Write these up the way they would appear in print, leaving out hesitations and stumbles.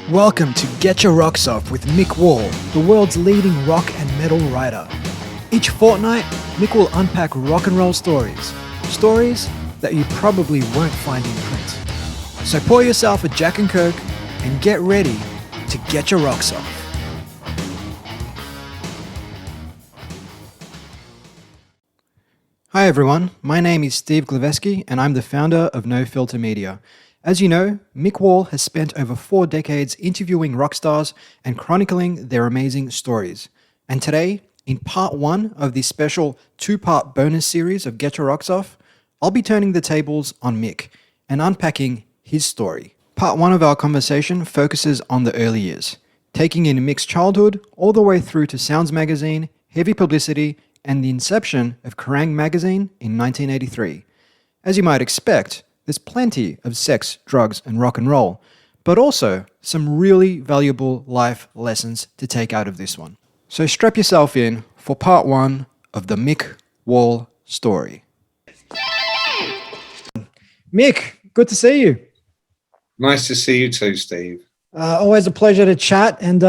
Welcome to Getcha Rocks Off with Mick Wall, the world's leading rock and metal writer. Each fortnight, Mick will unpack rock and roll stories. Stories that you probably won't find in print. So pour yourself a Jack and Coke and get ready to get your rocks off. Hi everyone, my name is Steve Glaveski and I'm the founder of No Filter Media. As you know, Mick Wall has spent over 4 decades interviewing rock stars and chronicling their amazing stories. And today, in part 1 of this special 2-part bonus series of Getcha Rocks Off, I'll be turning the tables on Mick and unpacking his story. Part 1 of our conversation focuses on the early years, taking in Mick's childhood all the way through to Sounds Magazine, Heavy Publicity, and the inception of Kerrang magazine in 1983. As you might expect, there's plenty of sex, drugs, and rock and roll, but also some really valuable life lessons to take out of this one. So strap yourself in for part 1 of the Mick Wall Story. Mick, good to see you. Nice to see you too, Steve. Always a pleasure to chat. And,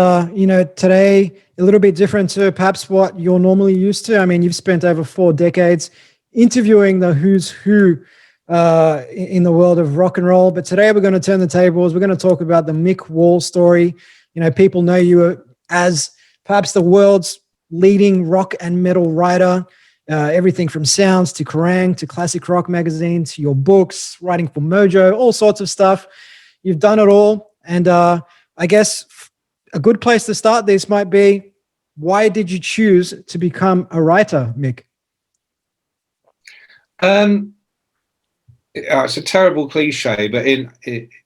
today a little bit different to perhaps what you're normally used to. I mean, you've spent over 4 decades interviewing the who's who in the world of rock and roll. But today we're going to turn the tables. We're going to talk about the Mick Wall story. You know, people know you as perhaps the world's leading rock and metal writer, everything from Sounds to Kerrang to Classic Rock Magazine to your books, writing for Mojo, all sorts of stuff. You've done it all. And I guess a good place to start this might be, why did you choose to become a writer, Mick? It's a terrible cliche, but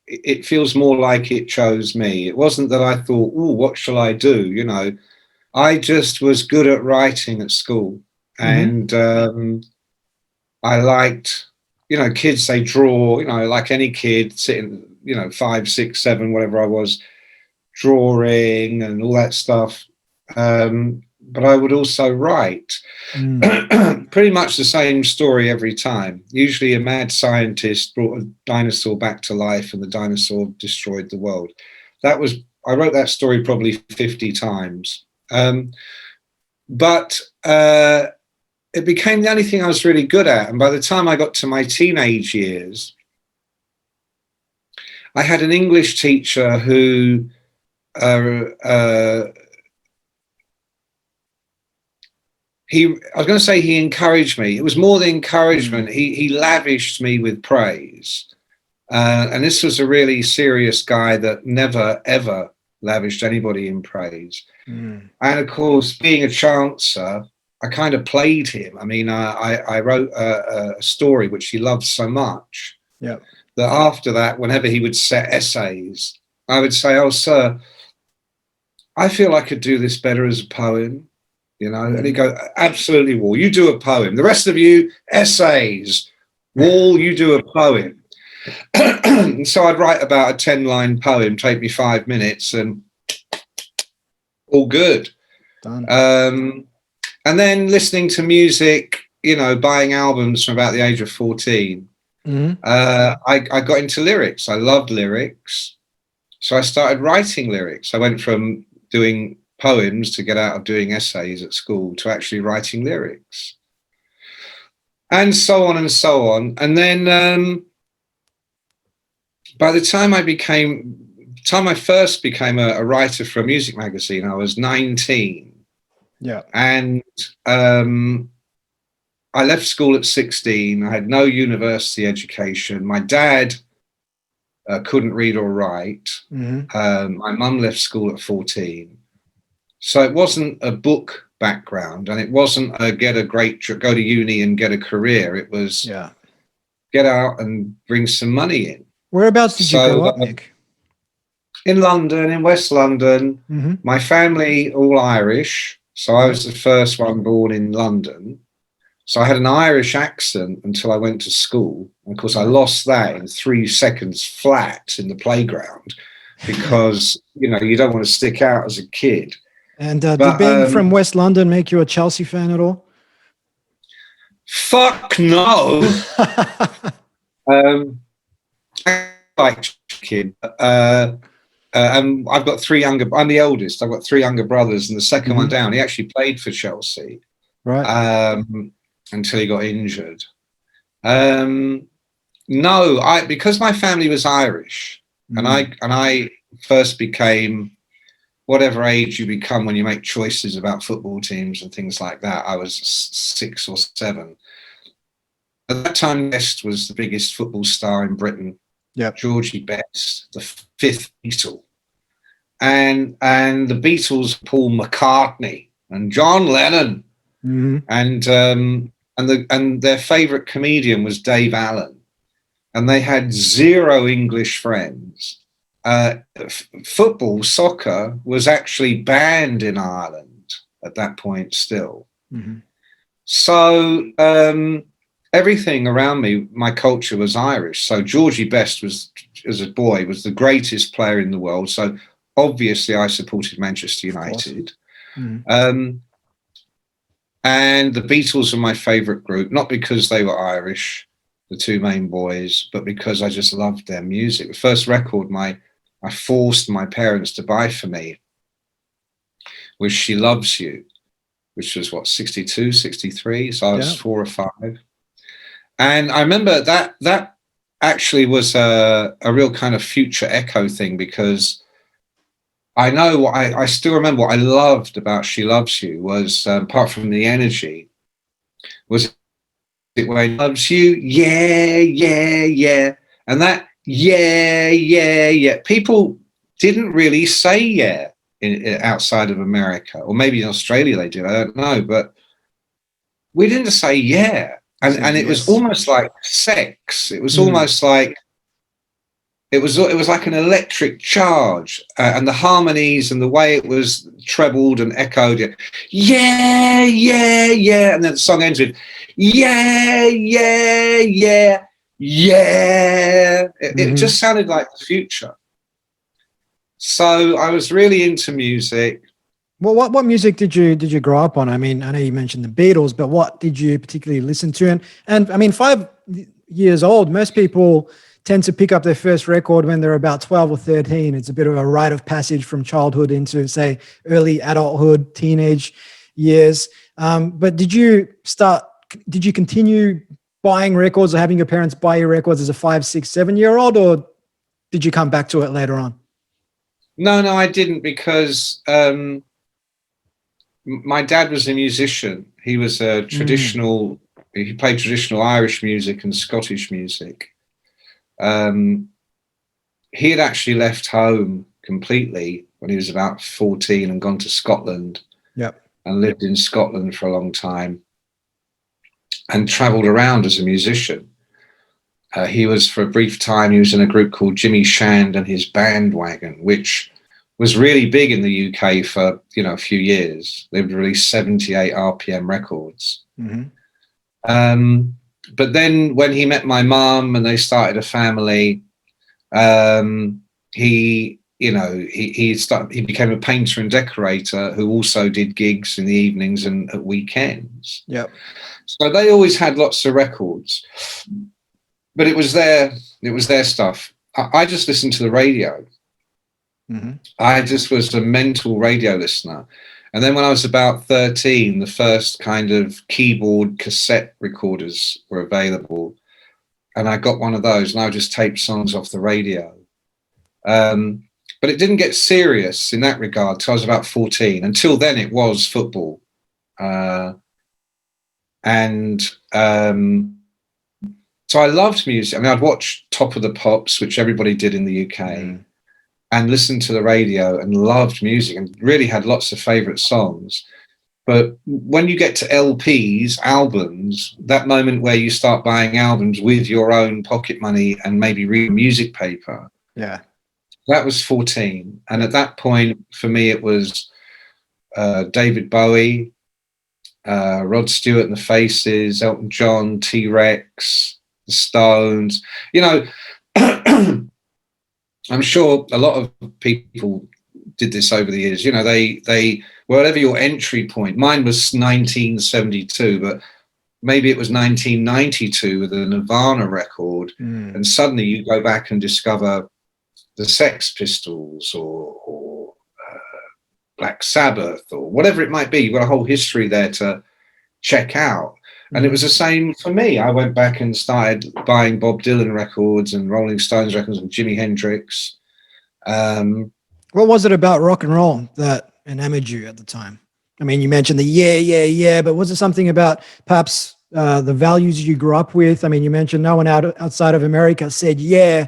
it feels more like it chose me. It wasn't that I thought, oh, what shall I do? You know, I just was good at writing at school. And I liked, kids, they draw, like any kid sitting, 5, 6, 7, whatever I was, drawing and all that stuff. But I would also write pretty much the same story every time. Usually a mad scientist brought a dinosaur back to life and the dinosaur destroyed the world. I wrote that story probably 50 times. But it became the only thing I was really good at. And by the time I got to my teenage years, I had an English teacher who he encouraged me. It was more the encouragement. He lavished me with praise. And this was a really serious guy that never, ever lavished anybody in praise. And of course, being a chancer, I kind of played him. I mean, I wrote a story which he loved so much that after that, whenever he would set essays, I would say, oh, sir, I feel I could do this better as a poem. And he'd go, absolutely, Wall, you do a poem. The rest of you, essays. Wall, you do a poem. And so I'd write about a 10-line poem, take me 5 minutes, and all good. Done. And then listening to music, buying albums from about the age of 14. I got into lyrics. I loved lyrics. So I started writing lyrics. I went from doing poems to get out of doing essays at school to actually writing lyrics, and so on and so on. And then by the time I first became a writer for a music magazine, I was 19. And I left school at 16. I had no university education. My dad couldn't read or write. My mum left school at 14. So it wasn't a book background, and it wasn't go to uni and get a career. It was get out and bring some money in. Whereabouts did you grow up, Mick? In London, in West London. My family, all Irish. So I was the first one born in London. So I had an Irish accent until I went to school. And of course, I lost that in 3 seconds flat in the playground because, you don't want to stick out as a kid. And did being from West London make you a Chelsea fan at all? Fuck no. I like chicken. And I've got I'm the eldest. I've got three younger brothers, and the 2nd one down, he actually played for Chelsea. Right. Until he got injured. No, because my family was Irish, and I first became, whatever age you become when you make choices about football teams and things like that. I was 6 or 7. At that time, Best was the biggest football star in Britain. Yep. Georgie Best, the 5th Beatle, and the Beatles, Paul McCartney and John Lennon, and their favourite comedian was Dave Allen, and they had 0 English friends. Football, soccer was actually banned in Ireland at that point still. So everything around me, my culture was Irish. So Georgie Best was, as a boy, was the greatest player in the world. So obviously I supported Manchester United. And the Beatles are my favourite group, not because they were Irish, the 2 main boys, but because I just loved their music. The first record I forced my parents to buy for me was She Loves You, which was 62, 63. So I was 4 or 5. And I remember that actually was a real kind of future echo thing, because I still remember what I loved about She Loves You was, apart from the energy, was it when loves you, yeah, yeah, yeah. And that, yeah, yeah, yeah. People didn't really say yeah outside of America, or maybe in Australia they did, I don't know. But we didn't say yeah. And it was almost like sex. It was almost like, it was like an electric charge, and the harmonies and the way it was trebled and echoed. Yeah, yeah, yeah. And then the song ends with, yeah, yeah, yeah, yeah. It just sounded like the future. So I was really into music. Well, what music did you grow up on? I mean, I know you mentioned the Beatles, but what did you particularly listen to? And I mean, 5 years old, most people tend to pick up their first record when they're about 12 or 13. It's a bit of a rite of passage from childhood into, say, early adulthood, teenage years. But did you continue buying records or having your parents buy you records as a 5, 6, 7-year-old, or did you come back to it later on? No, I didn't, because my dad was a musician. He was a traditional, he played traditional Irish music and Scottish music. He had actually left home completely when he was about 14 and gone to Scotland. Yep. And lived in Scotland for a long time and travelled around as a musician. He was, for a brief time, he was in a group called Jimmy Shand and his Bandwagon, which was really big in the UK for, a few years. They would release 78 RPM records. But then when he met my mum and they started a family, he became a painter and decorator who also did gigs in the evenings and at weekends. Yep. So they always had lots of records, but it was their stuff. I just listened to the radio. I just was a mental radio listener. And then when I was about 13, the first kind of keyboard cassette recorders were available. And I got one of those, and I would just tape songs off the radio. But it didn't get serious in that regard till I was about 14. Until then, it was football. So I loved music. I mean, I'd watch Top of the Pops, which everybody did in the UK, and listened to the radio and loved music and really had lots of favourite songs. But when you get to LPs, albums, that moment where you start buying albums with your own pocket money and maybe read music paper, that was 14. And at that point, for me, it was David Bowie, Rod Stewart and the Faces, Elton John, T-Rex, the Stones. I'm sure a lot of people did this over the years. They whatever your entry point. Mine was 1972, but maybe it was 1992 with a Nirvana record, and suddenly you go back and discover the Sex Pistols or Black Sabbath or whatever it might be. You've got a whole history there to check out. And it was the same for me. I went back and started buying Bob Dylan records and Rolling Stones records and Jimi Hendrix. What was it about rock and roll that enamored you at the time? I mean, you mentioned the yeah, but was it something about perhaps the values you grew up with? I mean, you mentioned no one outside of America said yeah.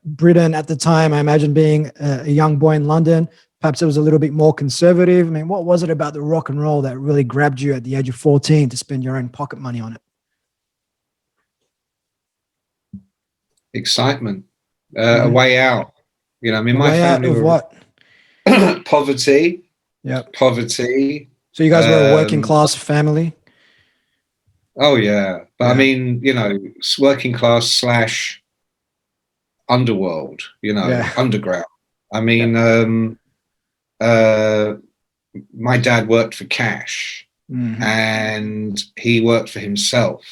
Britain at the time, I imagine being a young boy in London, perhaps it was a little bit more conservative. I mean, what was it about the rock and roll that really grabbed you at the age of 14 to spend your own pocket money on it? Excitement, a way out. You know, I mean, my family were what? Poverty. Yeah, poverty. So you guys were a working class family. Oh yeah, but I mean, you know, working class / underworld. You know, underground. I mean, my dad worked for cash, and he worked for himself.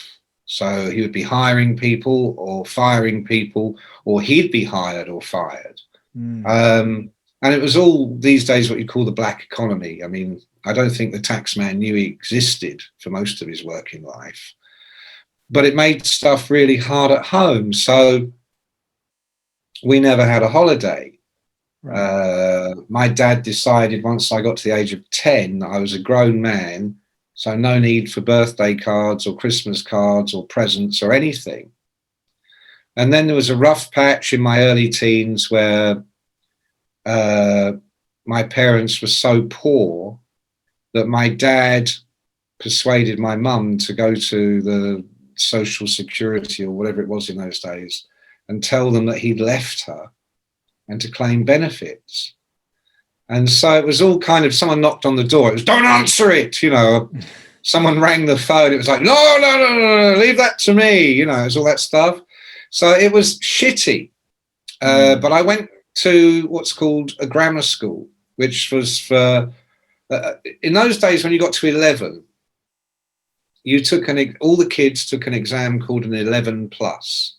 So he would be hiring people or firing people, or he'd be hired or fired. And it was all these days what you call the black economy. I mean, I don't think the tax man knew he existed for most of his working life, but it made stuff really hard at home. So we never had a holiday. Right. My dad decided once I got to the age of 10 that I was a grown man, so no need for birthday cards or Christmas cards or presents or anything. And then there was a rough patch in my early teens where my parents were so poor that my dad persuaded my mum to go to the Social Security or whatever it was in those days and tell them that he'd left her and to claim benefits. And so it was all kind of, someone knocked on the door. It was, don't answer it, you know. Someone rang the phone. It was like, no, leave that to me. You know, it was all that stuff. So it was shitty. But I went to what's called a grammar school, which was for, in those days when you got to 11, you took all the kids took an exam called an 11 plus.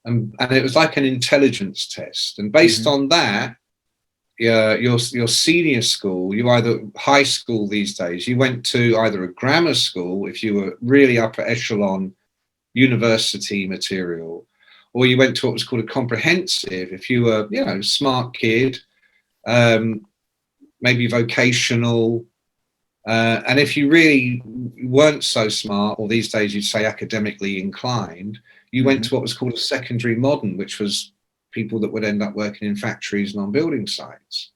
And it was like an intelligence test. And based on that, your senior school, you either high school these days, you went to either a grammar school if you were really upper echelon university material, or you went to what was called a comprehensive if you were, you know, smart kid, maybe vocational. And if you really weren't so smart, or these days you'd say academically inclined, you went to what was called a secondary modern, which was people that would end up working in factories and on building sites.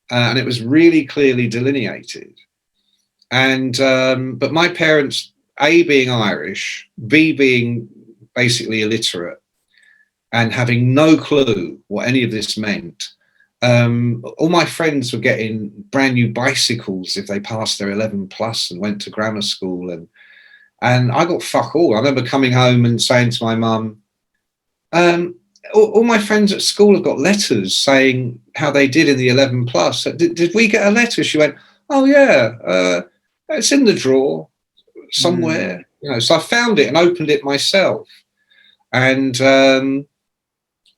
And it was really clearly delineated. And but my parents, A, being Irish, B, being basically illiterate and having no clue what any of this meant, all my friends were getting brand new bicycles if they passed their 11 plus and went to grammar school. And I got fuck all. I remember coming home and saying to my mum, all my friends at school have got letters saying how they did in the 11 plus. Did we get a letter? She went, oh yeah, it's in the drawer somewhere. You know, so I found it and opened it myself. And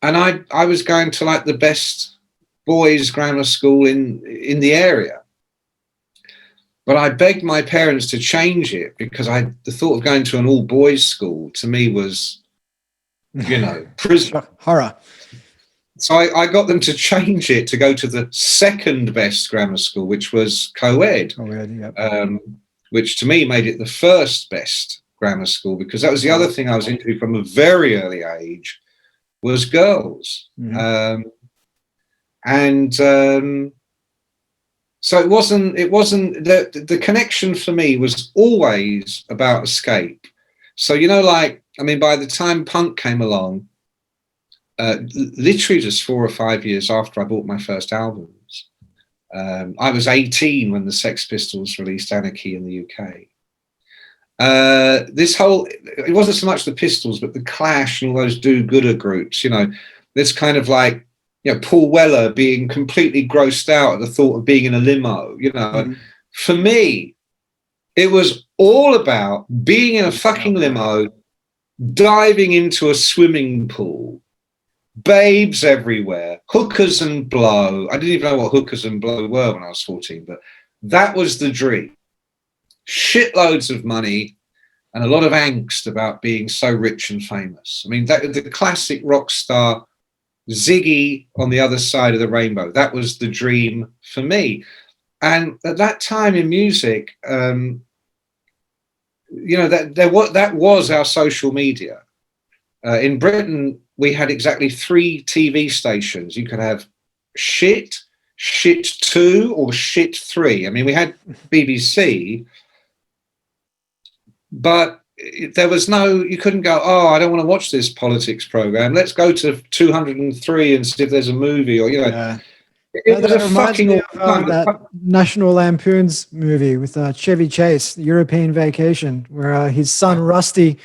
I was going to like the best boys' grammar school in the area. But I begged my parents to change it because the thought of going to an all-boys school to me was, you know, prison. Horror. So I got them to change it to go to the second best grammar school, which was co-ed, which to me made it the first best grammar school, because that was the other thing I was into from a very early age was girls. So it wasn't the connection for me was always about escape. So, you know, like, I mean, by the time punk came along, literally just 4 or 5 years after I bought my first albums, I was 18 when the Sex Pistols released Anarchy in the UK. It wasn't so much the Pistols, but the Clash and all those do-gooder groups, you know, this kind of like, you know, Paul Weller being completely grossed out at the thought of being in a limo, you know. And for me, it was all about being in a fucking limo, diving into a swimming pool, babes everywhere, hookers and blow. I didn't even know what hookers and blow were when I was 14, but that was the dream. Shitloads of money and a lot of angst about being so rich and famous. I mean, the classic rock star Ziggy on the other side of the rainbow. That was the dream for me. And at that time in music, that was our social media. In Britain, we had exactly 3 TV stations. You could have Shit 2, or Shit 3. I mean, we had BBC, but there was no, you couldn't go, oh, I don't want to watch this politics program. Let's go to 203 and see if there's a movie, or, Yeah. It was That a reminds fucking me of that National Lampoon's movie with Chevy Chase, the European Vacation, where his son Rusty,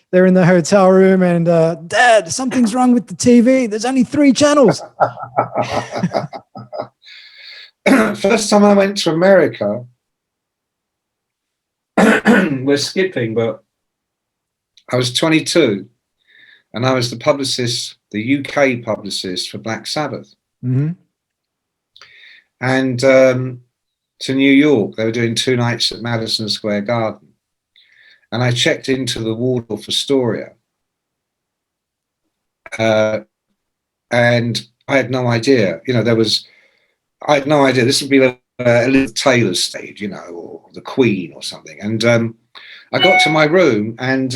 they're in the hotel room and, Dad, something's wrong with the TV. There's only 3 channels. First time I went to America, we're skipping, but I was 22 and I was the publicist, the UK publicist for Black Sabbath. Mm-hmm. And to New York, they were doing 2 nights at Madison Square Garden. And I checked into the Waldorf Astoria. And I had no idea, I had no idea. This would be a little Taylor stage, or the Queen or something. And I got to my room and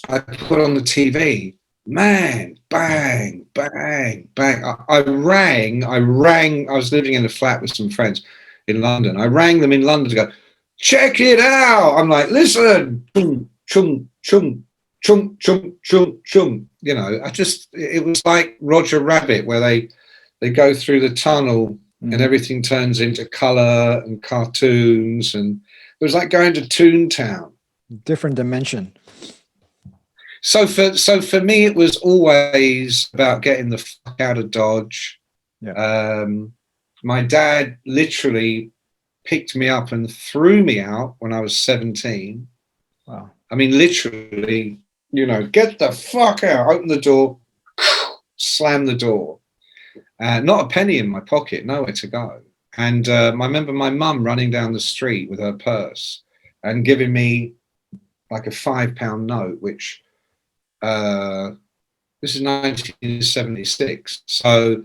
I put on the TV. Man, bang, bang, bang. I rang. I was living in a flat with some friends in London. I rang them in London to go, check it out. I'm like, listen, chung, chung, chung, chung, chung, chung, chung. It was like Roger Rabbit, where they go through the tunnel and everything turns into color and cartoons. And it was like going to Toontown. Different dimension. So for me, it was always about getting the fuck out of Dodge. Yeah. My dad literally picked me up and threw me out when I was 17. Wow. I mean, literally, get the fuck out, open the door, slam the door. Not a penny in my pocket, nowhere to go. And I remember my mum running down the street with her purse and giving me like a £5 note, which this is 1976. So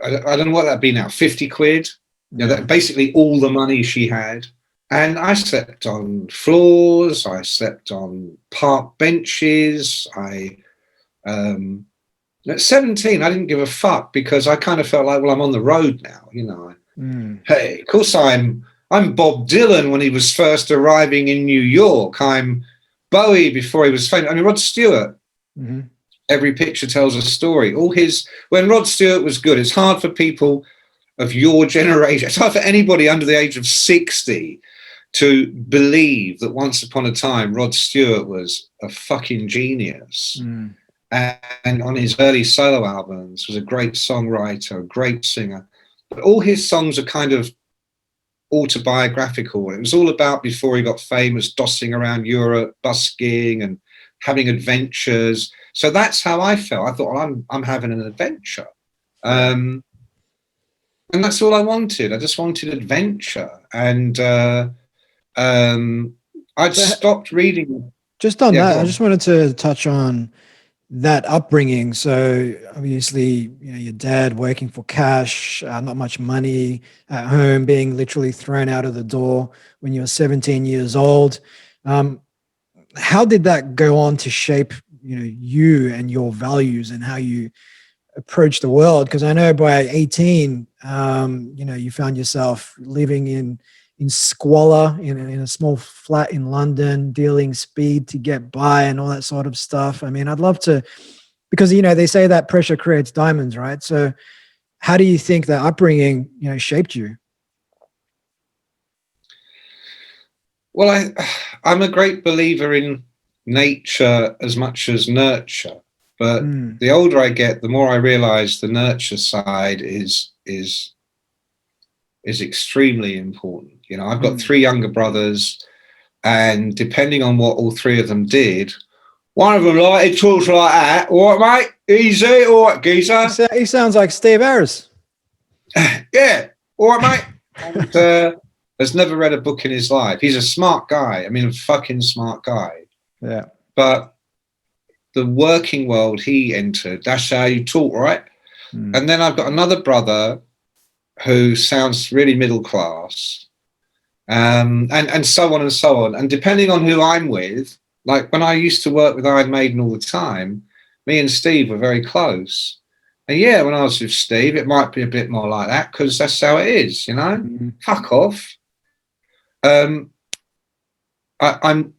I don't know what that'd be now, 50 quid. That basically all the money she had. And I slept on floors. I slept on park benches. At 17, I didn't give a fuck because I kind of felt like, well, I'm on the road now, Hey, of course I'm Bob Dylan when he was first arriving in New York. I'm Bowie before he was famous. I mean, Rod Stewart. Mm-hmm. Every picture tells a story. When Rod Stewart was good, it's hard for people of your generation. It's hard for anybody under the age of 60 to believe that once upon a time Rod Stewart was a fucking genius. Mm. And on his early solo albums was a great songwriter, a great singer. But all his songs are kind of autobiographical. It was all about, before he got famous, dossing around Europe, busking and having adventures. So that's how I felt. I thought, well, I'm having an adventure. And that's all I wanted. I just wanted adventure. And I'd stopped reading. Just on that, I just wanted to touch on that upbringing. So obviously, your dad working for cash, not much money at home, being literally thrown out of the door when you were 17 years old. How did that go on to shape, you and your values and how you approach the world? Because I know by 18, you found yourself living in squalor in a small flat in London, dealing speed to get by and all that sort of stuff. I mean, I'd love to, because, they say that pressure creates diamonds, right? So how do you think that upbringing, shaped you? Well, I'm a great believer in nature as much as nurture. But the older I get, the more I realize the nurture side is is extremely important. You know, I've got 3 younger brothers, and depending on what all 3 of them did, one of them he talks like that. All right, mate, easy, all right, geezer. He sounds like Steve Harris. Yeah, all right, mate. And has never read a book in his life. He's a smart guy. I mean, a fucking smart guy. Yeah. But the working world he entered, that's how you talk, right? And then I've got another brother who sounds really middle class, and so on and so on. And depending on who I'm with, like when I used to work with Iron Maiden all the time, me and Steve were very close. And yeah, when I was with Steve, it might be a bit more like that because that's how it is, you know? Fuck off. I'm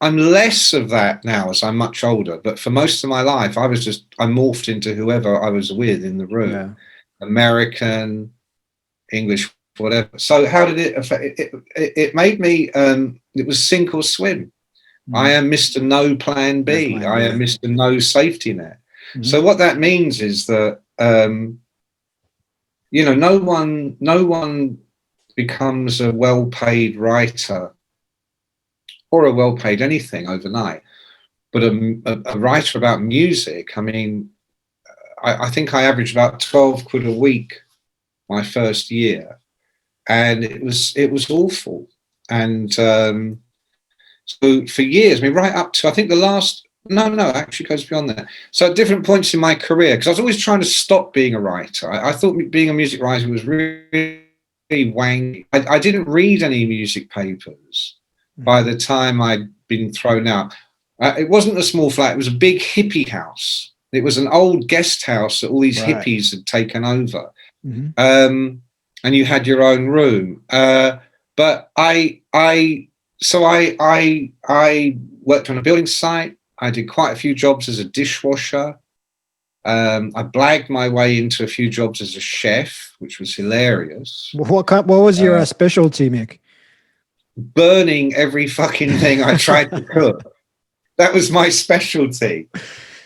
less of that now as I'm much older, but for most of my life, I morphed into whoever I was with in the room. Yeah. American, English, whatever. So how did it affect it? It made me, it was sink or swim. I am Mr. No Plan B. I am Mr. No Safety Net. So what that means is that, you know, no one becomes a well-paid writer or a well-paid anything overnight, but a writer about music, I mean, I think I averaged about 12 quid a week my first year, and it was awful. And so for years, I mean, right up to, I think actually goes beyond that. So at different points in my career, because I was always trying to stop being a writer. I thought being a music writer was really wangy. I didn't read any music papers by the time I'd been thrown out. It wasn't a small flat, it was a big hippie house. It was an old guest house that all these hippies had taken over. And you had your own room. But I worked on a building site. I did quite a few jobs as a dishwasher. I blagged my way into a few jobs as a chef, which was hilarious. What was your specialty, Mick? Burning every fucking thing I tried to cook. That was my specialty.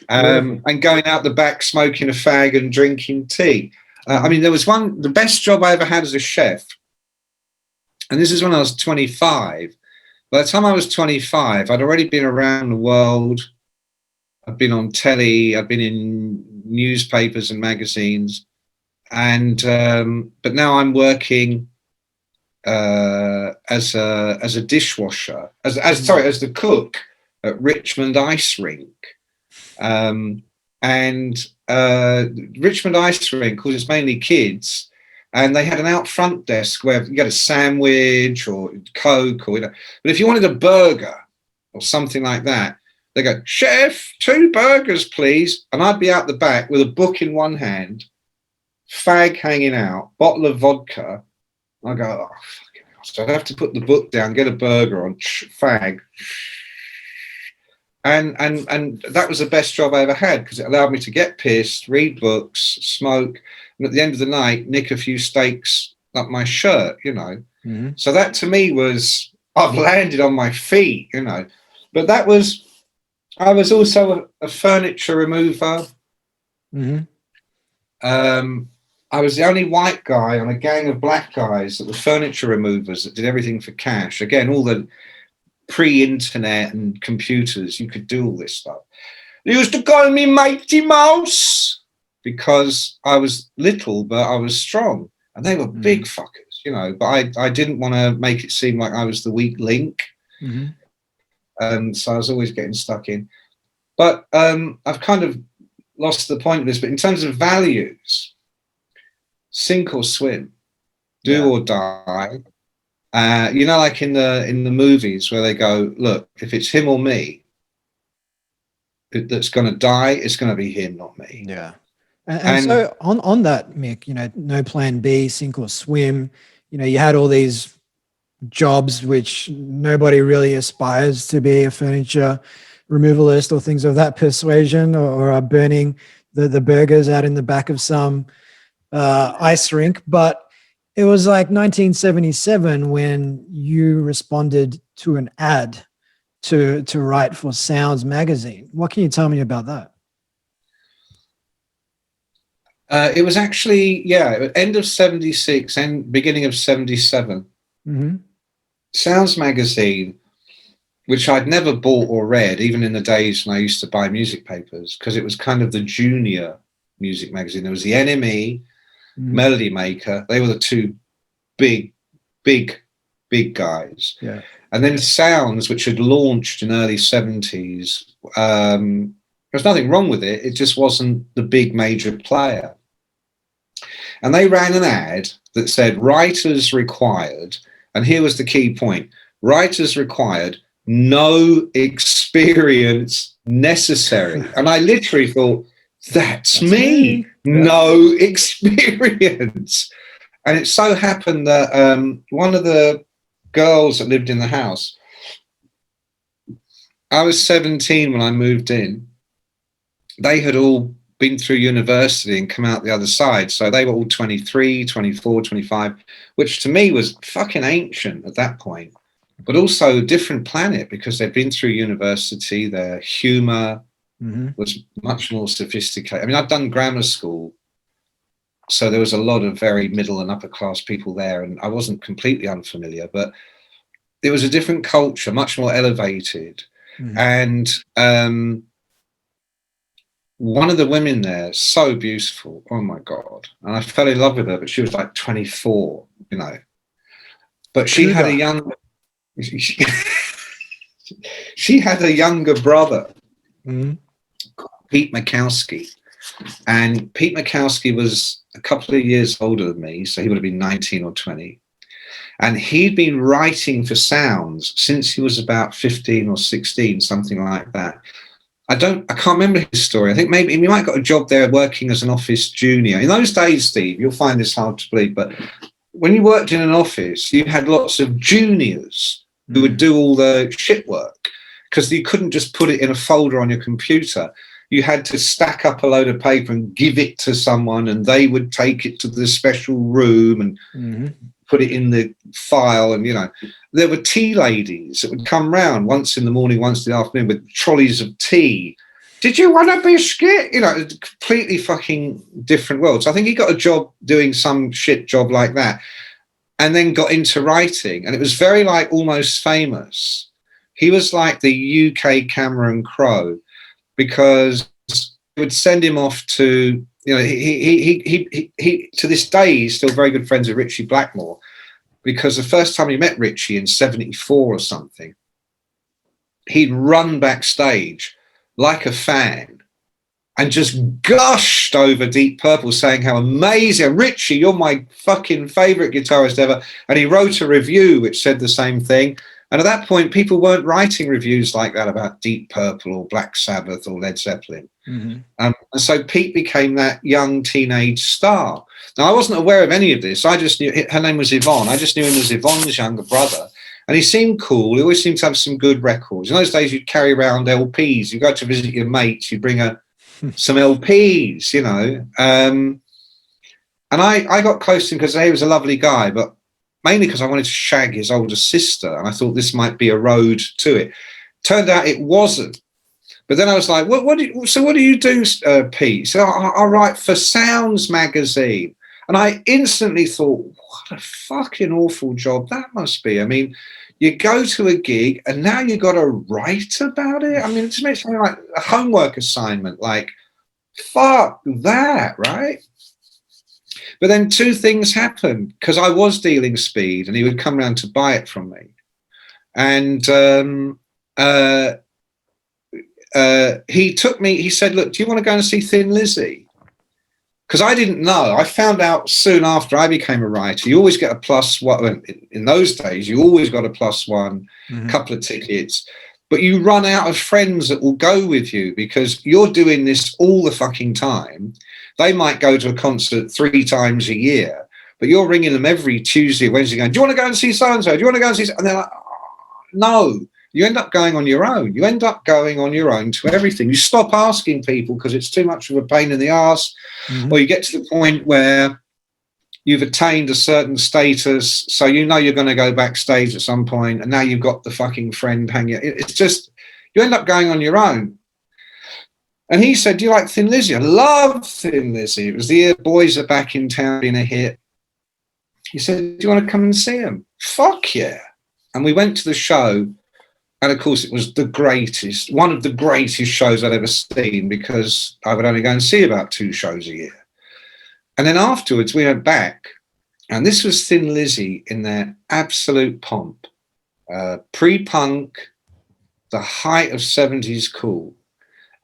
And going out the back, smoking a fag and drinking tea. I mean, there was the best job I ever had as a chef. And this is when I was 25. By the time I was 25, I'd already been around the world. I've been on telly. I've been in newspapers and magazines. And but now I'm working as a dishwasher, as the cook at Richmond Ice Rink. And Richmond Ice Rink, because it's mainly kids, and they had an out front desk where you get a sandwich or Coke, or whatever. But if you wanted a burger or something like that, they go, "Chef, 2 burgers, please." And I'd be out the back with a book in one hand, fag hanging out, bottle of vodka. I go, "Oh, fucking hell." So I'd have to put the book down, get a burger on, fag. And that was the best job I ever had, because it allowed me to get pissed, read books, smoke, and at the end of the night, nick a few steaks up my shirt, you know. So that to me was, I've landed on my feet, you know. But I was also a furniture remover. I was the only white guy on a gang of black guys that were furniture removers that did everything for cash. Again, all the pre-internet and computers, you could do all this stuff. They used to call me Mighty Mouse because I was little, but I was strong. And they were big fuckers, you know, but I didn't want to make it seem like I was the weak link. So I was always getting stuck in. But I've kind of lost the point of this, but in terms of values, sink or swim, do or die. You know, like in the movies where they go, look, if it's him or me that's going to die, it's going to be him, not me. Yeah. And so on that, Mick, you know, no plan B, sink or swim, you know, you had all these jobs which nobody really aspires to be a furniture removalist or things of that persuasion, or burning the burgers out in the back of some ice rink. But it was like 1977 when you responded to an ad to write for Sounds magazine. What can you tell me about that? It was actually, end of 76 and beginning of 77. Mm-hmm. Sounds magazine, which I'd never bought or read, even in the days when I used to buy music papers, because it was kind of the junior music magazine. There was the NME, Melody Maker. They were the two big guys. Yeah. And then Sounds, which had launched in early 70s. There was nothing wrong with it. It just wasn't the big major player. And they ran an ad that said writers required, and here was the key point, writers required, no experience necessary. And I literally thought, that's me. Yeah. No experience. And it so happened that one of the girls that lived in the house, I was 17 when I moved in. They had all been through university and come out the other side. So they were all 23, 24, 25, which to me was fucking ancient at that point, but also a different planet because they'd been through university. Their humor was much more sophisticated. I mean, I'd done grammar school, so there was a lot of very middle and upper class people there, and I wasn't completely unfamiliar, but it was a different culture, much more elevated. And one of the women there, so beautiful, oh my God. And I fell in love with her, but she was like 24, you know. But she had a young, she had a younger brother, Pete Makowski. And Pete Makowski was a couple of years older than me, so he would have been 19 or 20. And he'd been writing for Sounds since he was about 15 or 16, something like that. I can't remember his story. I think maybe he might have got a job there working as an office junior. In those days, Steve, you'll find this hard to believe, but when you worked in an office, you had lots of juniors who would do all the shit work because you couldn't just put it in a folder on your computer. You had to stack up a load of paper and give it to someone, and they would take it to the special room and put it in the file. And, you know, there were tea ladies that would come round once in the morning, once in the afternoon with trolleys of tea. Did you want a biscuit? You know, completely fucking different worlds. I think he got a job doing some shit job like that and then got into writing. And it was very like Almost Famous. He was like the UK Cameron Crowe because he would send him off to, you know, he to this day, he's still very good friends with Richie Blackmore because the first time he met Richie in 74 or something, he'd run backstage like a fan and just gushed over Deep Purple saying how amazing, Richie, you're my fucking favorite guitarist ever. And he wrote a review which said the same thing. And at that point, people weren't writing reviews like that about Deep Purple or Black Sabbath or Led Zeppelin. And so Pete became that young teenage star. Now, I wasn't aware of any of this. I just knew her name was Yvonne. I just knew him as Yvonne's younger brother. And he seemed cool. He always seemed to have some good records. In those days, you'd carry around LPs. You go to visit your mates, you'd bring some LPs, you know. And I got close to him because he was a lovely guy, but mainly because I wanted to shag his older sister, and I thought this might be a road to it. Turned out it wasn't. But then I was like, what do you do, Pete? So I write for Sounds magazine. And I instantly thought, what a fucking awful job that must be. I mean, you go to a gig and now you got to write about it. I mean, it just makes something like a homework assignment. Like, fuck that, right? But then two things happened because I was dealing speed and he would come around to buy it from me. And he took me, he said, look, do you want to go and see Thin Lizzy? Because I didn't know. I found out soon after I became a writer, you always get a +1. In those days, you always got a +1, couple of tickets. But you run out of friends that will go with you because you're doing this all the fucking time. They might go to a concert 3 times a year, but you're ringing them every Tuesday, Wednesday going, do you want to go and see so-and-so? Do you want to go and see so-? And they're like, oh, no. You end up going on your own. You end up going on your own to everything. You stop asking people because it's too much of a pain in the ass, or you get to the point where you've attained a certain status, so you know you're going to go backstage at some point, and now you've got the fucking friend hanging. It's just, you end up going on your own. And he said, do you like Thin Lizzy? I love Thin Lizzy. It was the year Boys Are Back in Town being a hit. He said, do you want to come and see him? Fuck yeah. And we went to the show. And of course, it was one of the greatest shows I'd ever seen, because I would only go and see about 2 shows a year. And then afterwards, we went back. And this was Thin Lizzy in their absolute pomp. Pre-punk, the height of 70s cool.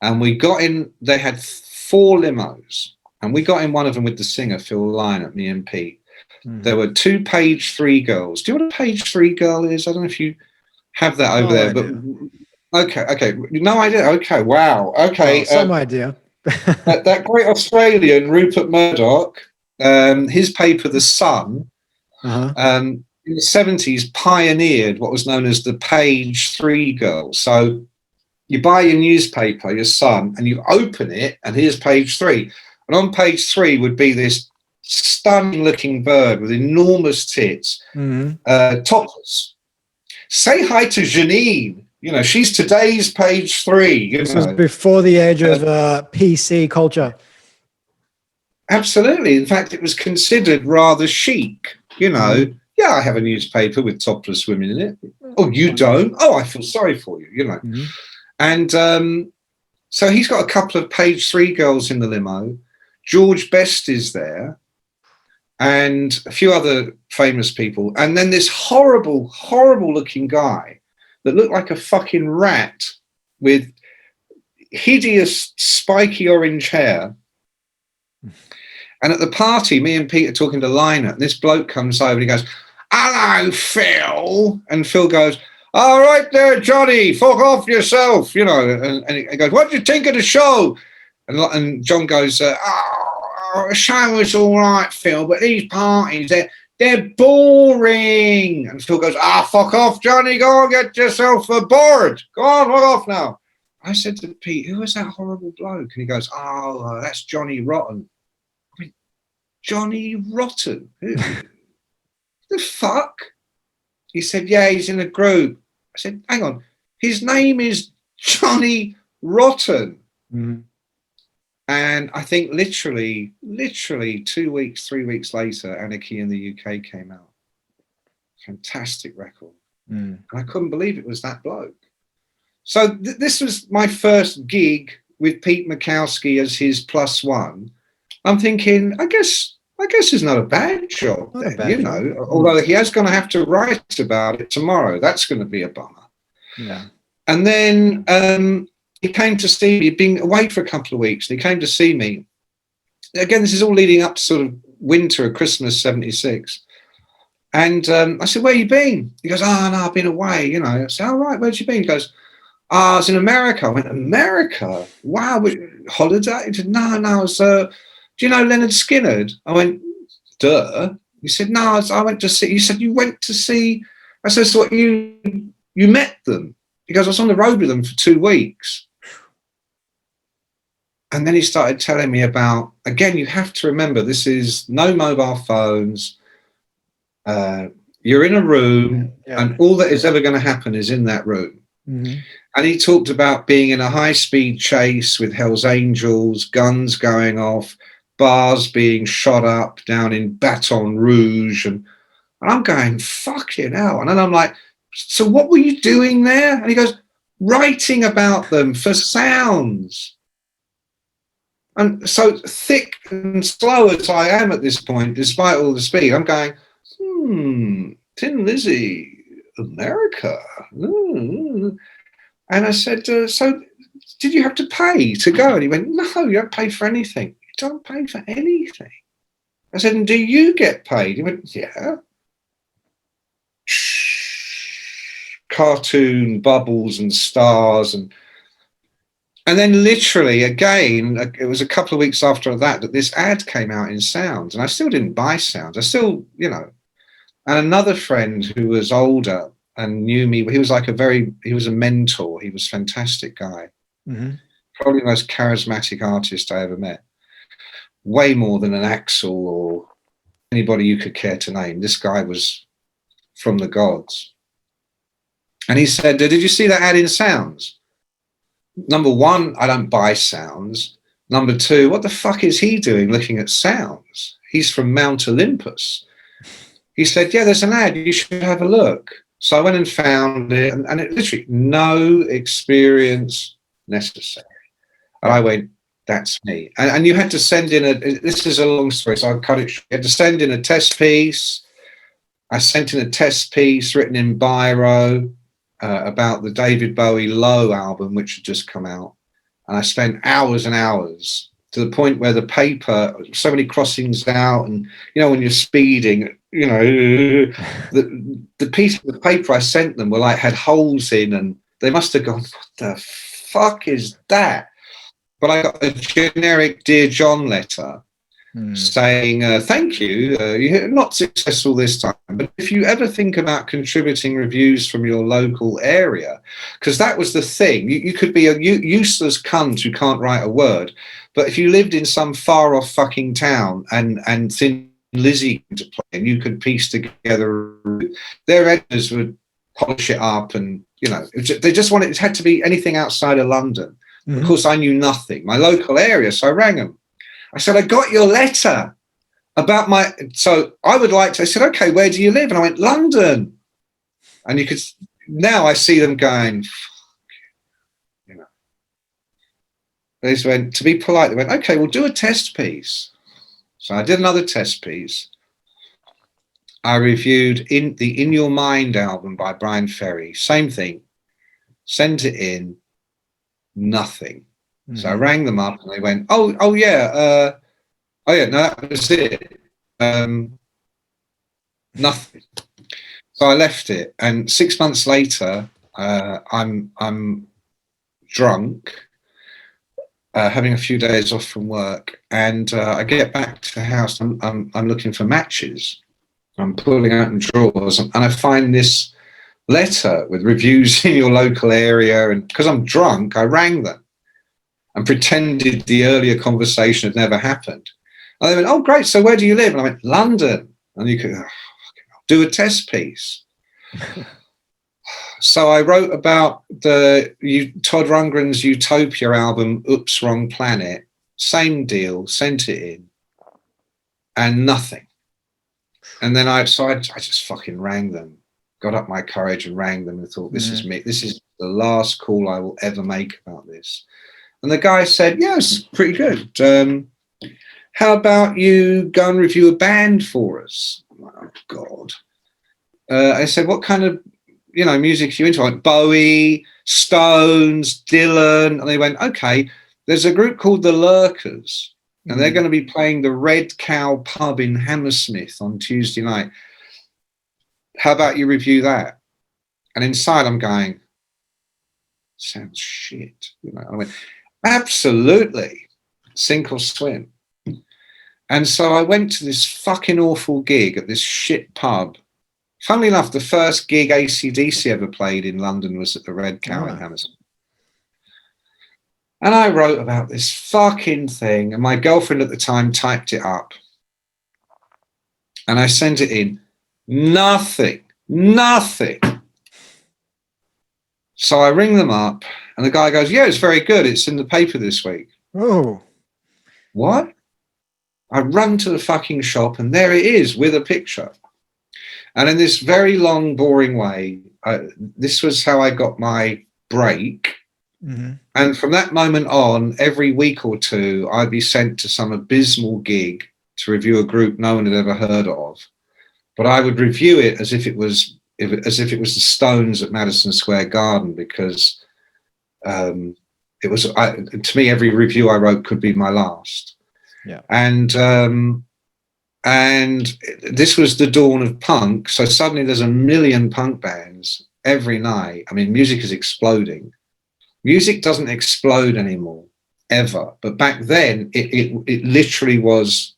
And we got in, they had 4 limos, and we got in one of them with the singer, Phil Lynott, me and Pete. There were 2 page 3 girls. Do you know what a page 3 girl is? I don't know if you have that over there, but okay. No idea. Okay, wow. Okay. Well, some idea. That great Australian, Rupert Murdoch, his paper, The Sun, in the 70s pioneered what was known as the page 3 girl. So you buy your newspaper, your Sun, and you open it, and here's page 3. And on page 3 would be this stunning looking bird with enormous tits, topless. Say hi to Janine. You know, she's today's page 3. This was before the age of PC culture. Absolutely. In fact, it was considered rather chic. You know, yeah, I have a newspaper with topless women in it. Oh, you don't? Oh, I feel sorry for you, you know. And so he's got a couple of page 3 girls in the limo. George Best is there, and a few other famous people. And then this horrible, horrible looking guy that looked like a fucking rat with hideous spiky orange hair. And at the party, me and Pete are talking to Lynott, and this bloke comes over and he goes, hello, Phil. And Phil goes, all right there, Johnny, fuck off yourself, you know. And he goes, what do you think of the show? And John goes, the show was all right, Phil, but these parties, they're boring. And Phil goes, fuck off, Johnny, go and get yourself a board. Go on, fuck off now. I said to Pete, who was that horrible bloke? And he goes, that's Johnny Rotten. I mean, Johnny Rotten? Who? The fuck? He said, yeah, he's in a group. I said, hang on, his name is Johnny Rotten. And I think literally 2 weeks, 3 weeks later, Anarchy in the UK came out. Fantastic record. And I couldn't believe it was that bloke. So this was my first gig with Pete Mikowski as his +1. I'm thinking, I guess it's not a bad job, then, you know, although he is going to have to write about it tomorrow. That's going to be a bummer. Yeah. And then he came to see me. He'd been away for a couple of weeks. And he came to see me. Again, this is all leading up to sort of winter or Christmas 76. And I said, where you been? He goes, no, I've been away, you know. I said, all right, where'd you been? He goes, I was in America. I went, America? Wow, holiday? He said, no, I was... do you know Leonard Skinnard? I went, duh. He said, no, I went to see. He said, you went to see. I said, so what, you met them? He goes, I was on the road with them for 2 weeks. And then he started telling me about, again, you have to remember, this is no mobile phones. You're in a room, and all that is ever going to happen is in that room. And he talked about being in a high-speed chase with Hell's Angels, guns going off, bars being shot up down in Baton Rouge, and I'm going, fucking hell. And then I'm like, so what were you doing there? And he goes, writing about them for Sounds. And so thick and slow as I am at this point, despite all the speed, I'm going, Thin Lizzy, America. And I said, so did you have to pay to go? And he went, no, you don't pay for anything. You don't pay for anything. I said, and do you get paid? He went, yeah. Cartoon bubbles and stars. And then literally, again, it was a couple of weeks after that this ad came out in Sounds. And I still didn't buy Sounds. I still, you know. And another friend who was older and knew me, he was a mentor. He was a fantastic guy. Probably the most charismatic artist I ever met. Way more than an Axl or anybody you could care to name. This guy was from the gods. And he said, did you see that ad in Sounds? number one, I don't buy sounds. Number two, what the fuck is he doing looking at sounds? He's from Mount Olympus. He said, yeah, there's an ad, you should have a look. So I went and found it, and it literally no experience necessary. And I went, that's me. And you had to send in this is a long story, so I'll cut it short. You had to send in a test piece. I sent in a test piece written in biro about the David Bowie Low album, which had just come out. And I spent hours and hours to the point where the paper, so many crossings out, and, you know, when you're speeding, you know, the piece of the paper I sent them were like, had holes in, and they must have gone, what the fuck is that? But I got a generic Dear John letter saying, thank you, you're not successful this time, but if you ever think about contributing reviews from your local area, because that was the thing, you could be a useless cunt who can't write a word, but if you lived in some far off fucking town and Thin Lizzy to play, and you could piece together, their editors would polish it up, and, you know, they just wanted, it had to be anything outside of London. Of course, I knew nothing, my local area, so I rang them. I said, I got your letter about my, so I would like to, I said, okay, where do you live? And I went, London. And you could, now I see them going, you know. They just went, to be polite, they went, okay, we'll do a test piece. So I did another test piece. I reviewed the In Your Mind album by Brian Ferry. Same thing. Sent it in, nothing. So I rang them up and they went, oh yeah, no, that was it. Nothing. So I left it, and 6 months later, I'm drunk, having a few days off from work, and I get back to the house. I'm looking for matches. I'm pulling out in drawers, and I find this letter with reviews in your local area, and because I'm drunk, I rang them and pretended the earlier conversation had never happened. And they went, oh, great, so where do you live? And I went, London. And you could do a test piece. So I wrote about Todd Rundgren's Utopia album, Oops, Wrong Planet. Same deal, sent it in, and nothing. And then I just fucking rang them, got up my courage and rang them, and thought, this is me. This is the last call I will ever make about this. And the guy said, yes, pretty good. How about you go and review a band for us? I'm like, oh, God. I said, what kind of, you know, music are you into? Like Bowie, Stones, Dylan. And they went, okay, there's a group called The Lurkers, and they're going to be playing the Red Cow pub in Hammersmith on Tuesday night. How about you review that? And inside I'm going, sounds shit. You know, I went, absolutely, sink or swim. And so I went to this fucking awful gig at this shit pub. Funnily enough, the first gig AC/DC ever played in London was at the Red Cow in Hammersmith. And I wrote about this fucking thing, and my girlfriend at the time typed it up. And I sent it in. Nothing. So I ring them up, and the guy goes, yeah, it's very good. It's in the paper this week. Oh. What? I run to the fucking shop, and there it is with a picture. And in this very long, boring way, this was how I got my break. And from that moment on, every week or two, I'd be sent to some abysmal gig to review a group no one had ever heard of. But I would review it as if it was the Stones at Madison Square Garden, because it was, to me, every review I wrote could be my last. Yeah. And this was the dawn of punk. So suddenly there's a million punk bands every night. I mean, music is exploding. Music doesn't explode anymore, ever. But back then, it literally was.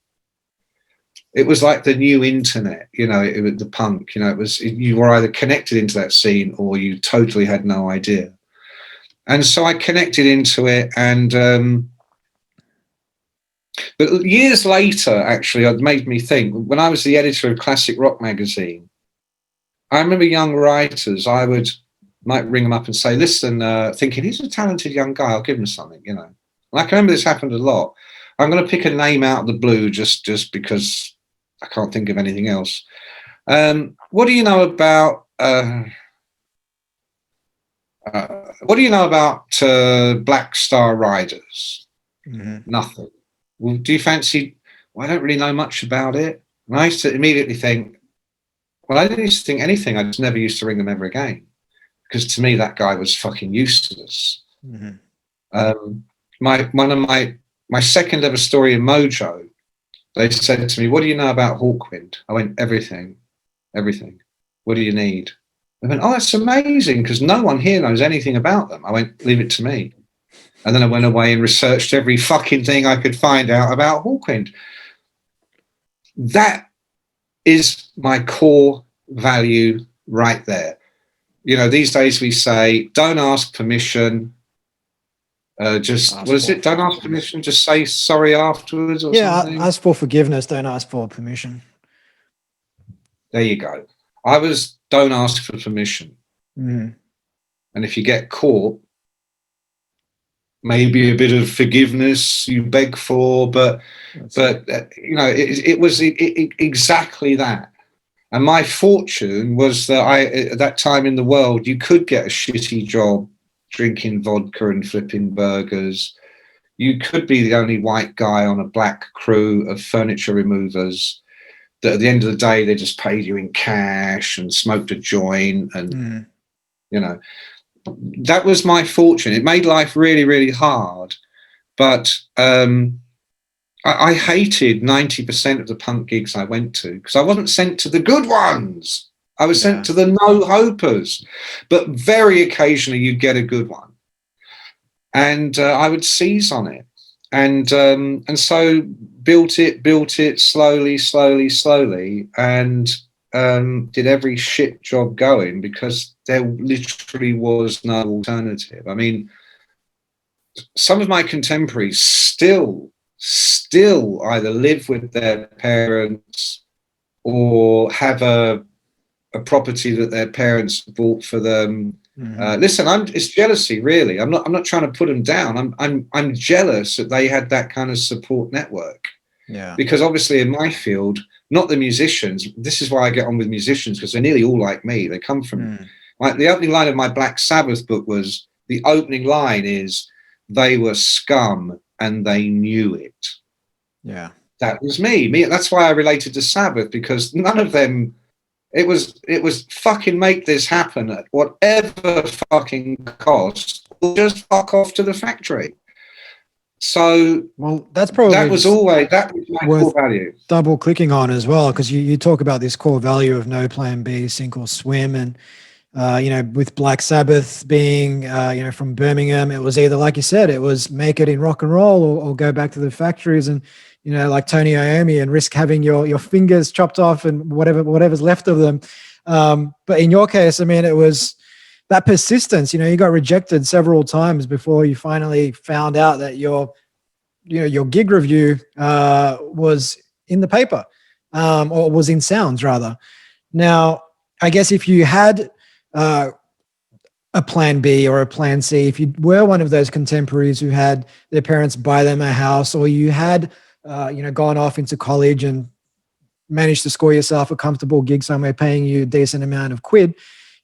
It was like the new internet, you know. The punk, you know, you were either connected into that scene or you totally had no idea. And so I connected into it, and but years later, actually, it made me think. When I was the editor of Classic Rock magazine, I remember young writers. I would might ring them up and say, listen, thinking he's a talented young guy, I'll give him something, you know. And I can remember this happened a lot. I'm going to pick a name out of the blue just because I can't think of anything else. What do you know about Black Star Riders? Mm-hmm. Nothing. Well, do you fancy? Well, I don't really know much about it. And I used to immediately think, well, I didn't used to think anything. I just never used to ring them ever again, because to me that guy was fucking useless. Mm-hmm. One of my second ever story in Mojo, they said to me, what do you know about Hawkwind? I went, everything. What do you need? They went, oh, that's amazing, because no one here knows anything about them. I went, leave it to me. And then I went away and researched every fucking thing I could find out about Hawkwind. That is my core value right there. You know, these days we say, don't ask permission. Don't ask permission, just say sorry afterwards or something. Ask for forgiveness, don't ask for permission. There you go. I was don't ask for permission. Mm-hmm. And if you get caught, maybe a bit of forgiveness you beg for, but you know, it was exactly that. And my fortune was that at that time in the world, you could get a shitty job drinking vodka and flipping burgers. You could be the only white guy on a black crew of furniture removers that at the end of the day, they just paid you in cash and smoked a joint. And, you know, that was my fortune. It made life really, really hard. But I hated 90% of the punk gigs I went to, because I wasn't sent to the good ones. I was sent to the no-hopers. But very occasionally you'd get a good one. And I would seize on it. And so built it slowly, and did every shit job going, because there literally was no alternative. I mean, some of my contemporaries still either live with their parents or have a property that their parents bought for them. Listen, it's jealousy, really. I'm not trying to put them down. I'm jealous that they had that kind of support network. Yeah. Because obviously in my field, not the musicians. This is why I get on with musicians, because they're nearly all like me. They come from like the opening line of my Black Sabbath book was, the opening line is, they were scum and they knew it. Yeah. That was me. That's why I related to Sabbath, because none of them. It was fucking make this happen at whatever fucking cost, or just fuck off to the factory. So, well, that's probably that was my core value. Double clicking on as well, because you talk about this core value of no plan B, sink or swim, and you know, with Black Sabbath being you know, from Birmingham, it was either, like you said, it was make it in rock and roll, or go back to the factories and, you know, like Tony Iommi, and risk having your fingers chopped off and whatever's left of them. But in your case, I mean, it was that persistence. You know, you got rejected several times before you finally found out that your gig review was in the paper, or was in Sounds rather. Now, I guess if you had a plan B or a plan C, if you were one of those contemporaries who had their parents buy them a house, or you had you know, gone off into college and managed to score yourself a comfortable gig somewhere paying you a decent amount of quid,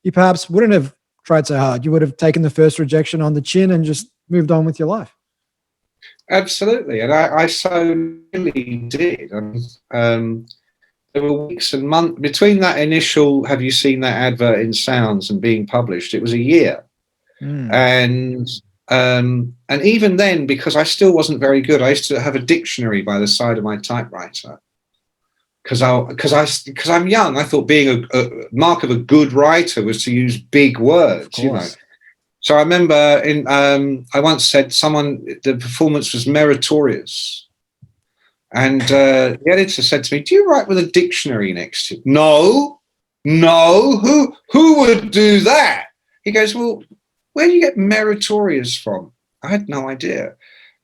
you perhaps wouldn't have tried so hard. You would have taken the first rejection on the chin and just moved on with your life. Absolutely. And I so really did. There were weeks and months between that initial, have you seen that advert in Sounds, and being published? It was a year. And even then, because I still wasn't very good, I used to have a dictionary by the side of my typewriter. Because I'm young, I thought being a mark of a good writer was to use big words, you know. So I remember I once said the performance was meritorious. And the editor said to me, do you write with a dictionary next to you? No. Who would do that? He goes, well, where do you get meritorious from? I had no idea.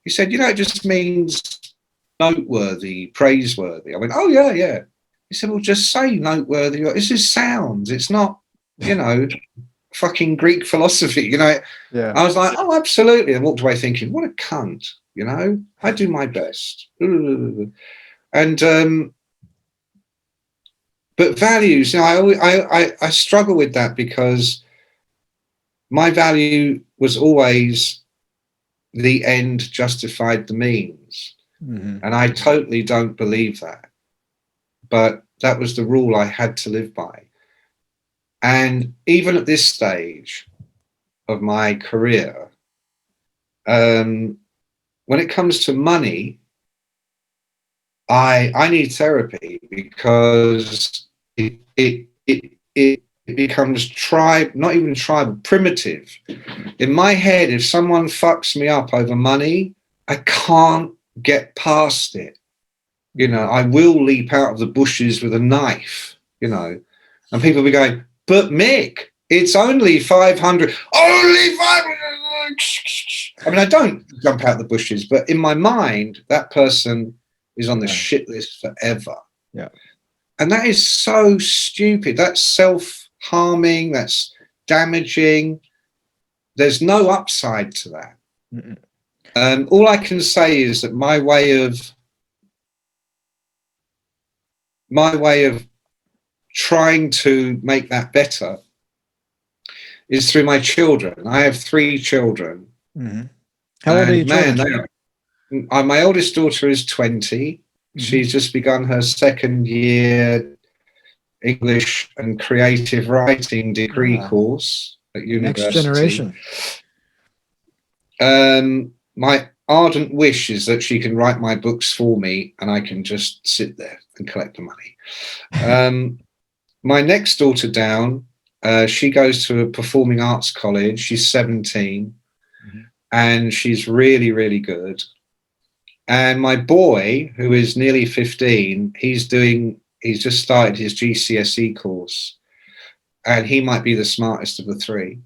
He said, you know, it just means noteworthy, praiseworthy. I went, oh, yeah. He said, well, just say noteworthy. This is Sounds. It's not, you know, fucking Greek philosophy, you know. Yeah. I was like, oh, absolutely. And walked away thinking, what a cunt, you know. I do my best. And but values, you know, I struggle with that, because my value was always the end justified the means. Mm-hmm. And I totally don't believe that. But that was the rule I had to live by. And even at this stage of my career, when it comes to money, I need therapy, because it becomes not even tribal, primitive. In my head, if someone fucks me up over money, I can't get past it. You know, I will leap out of the bushes with a knife, you know, and people will be going, but Mick, it's only 500. Only 500. I mean, I don't jump out the bushes, but in my mind, that person is on the shit list forever. Yeah. And that is so stupid. That's self-harming. That's damaging. There's no upside to that. All I can say is that my way of trying to make that better is through my children. I have 3 children. Mm-hmm. How old are your children? My oldest daughter is 20. Mm-hmm. She's just begun her 2nd year English and creative writing degree course at university. Next generation. My ardent wish is that she can write my books for me and I can just sit there and collect the money. My next daughter down, she goes to a performing arts college. She's 17, and she's really, really good. And my boy, who is nearly 15, he's just started his GCSE course, and he might be the smartest of the 3.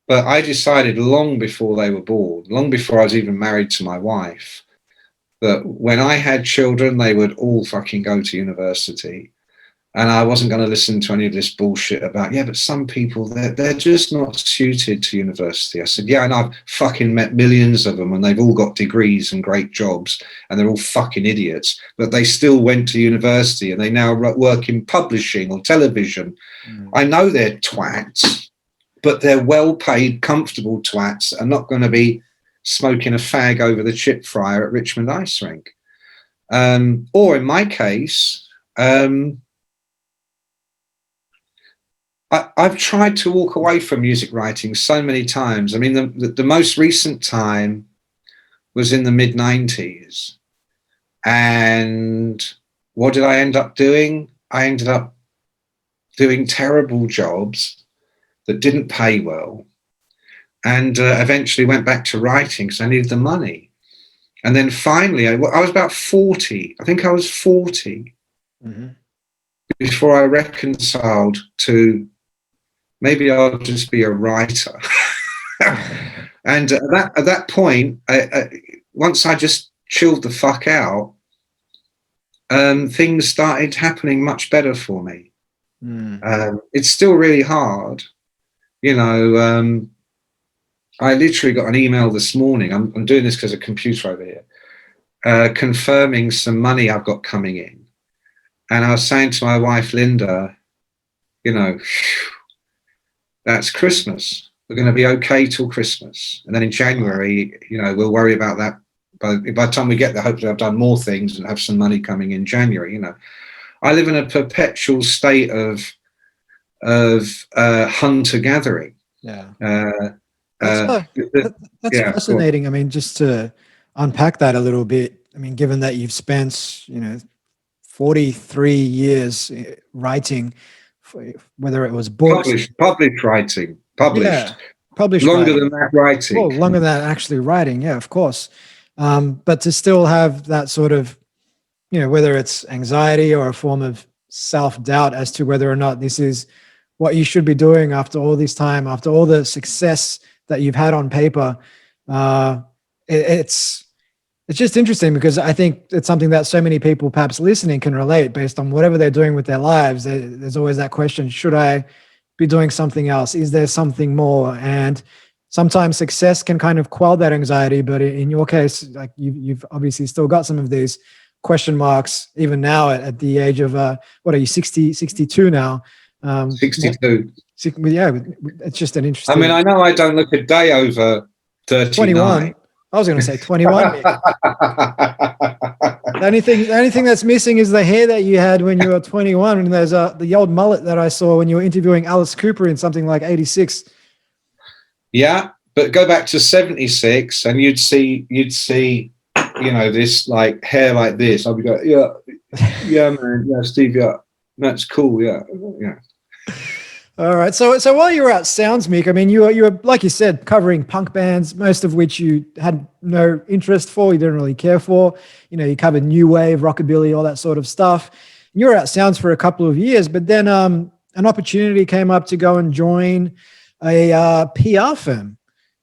But I decided long before they were born, long before I was even married to my wife, that when I had children, they would all fucking go to university. And I wasn't going to listen to any of this bullshit about, yeah, but some people, they're just not suited to university. I said, yeah, and I've fucking met millions of them, and they've all got degrees and great jobs, and they're all fucking idiots, but they still went to university, and they now work in publishing or television. I know they're twats, but they're well-paid, comfortable twats, and not going to be smoking a fag over the chip fryer at Richmond Ice Rink. Or in my case, I've tried to walk away from music writing so many times. I mean, the most recent time was in the mid-90s. And what did I end up doing? I ended up doing terrible jobs that didn't pay well, and eventually went back to writing because I needed the money. And then finally, I was about 40. I think I was 40 before I reconciled to maybe I'll just be a writer. And at that point, once I just chilled the fuck out, things started happening much better for me. It's still really hard. You know, I literally got an email this morning. I'm doing this because of a computer over here, confirming some money I've got coming in. And I was saying to my wife, Linda, you know, that's Christmas. We're going to be okay till Christmas. And then in January, you know, we'll worry about that. By the time we get there, hopefully I've done more things and have some money coming in January. You know, I live in a perpetual state of hunter-gathering. That's fascinating. I mean, just to unpack that a little bit, I mean, given that you've spent, 43 years writing, whether it was books, published writing, published longer writing. than that writing. Well, longer than that actually writing, yeah, of course. But to still have that sort of, whether it's anxiety or a form of self-doubt as to whether or not this is what you should be doing after all this time, after all the success that you've had on paper, it's It's just interesting because I think it's something that so many people perhaps listening can relate based on whatever they're doing with their lives. There's always that question, should I be doing something else? Is there something more? And sometimes success can kind of quell that anxiety. But in your case, like you've obviously still got some of these question marks, even now at the age of, what are you, 60, 62 now? 62. Yeah, it's just an interesting. I mean, I know I don't look a day over 39. 21. I was going to say 21. Mick. The only thing that's missing is the hair that you had when you were 21. And there's the old mullet that I saw when you were interviewing Alice Cooper in something like 86. Yeah, but go back to 76 and you'd see, this like hair like this. I'd be going, yeah, man, yeah, Steve, yeah, that's cool, yeah. All right. So while you were at Sounds, Mick, I mean, you were, like you said, covering punk bands, most of which you had no interest for, you didn't really care for. You covered new wave, rockabilly, all that sort of stuff. You were at Sounds for a couple of years, but then an opportunity came up to go and join a PR firm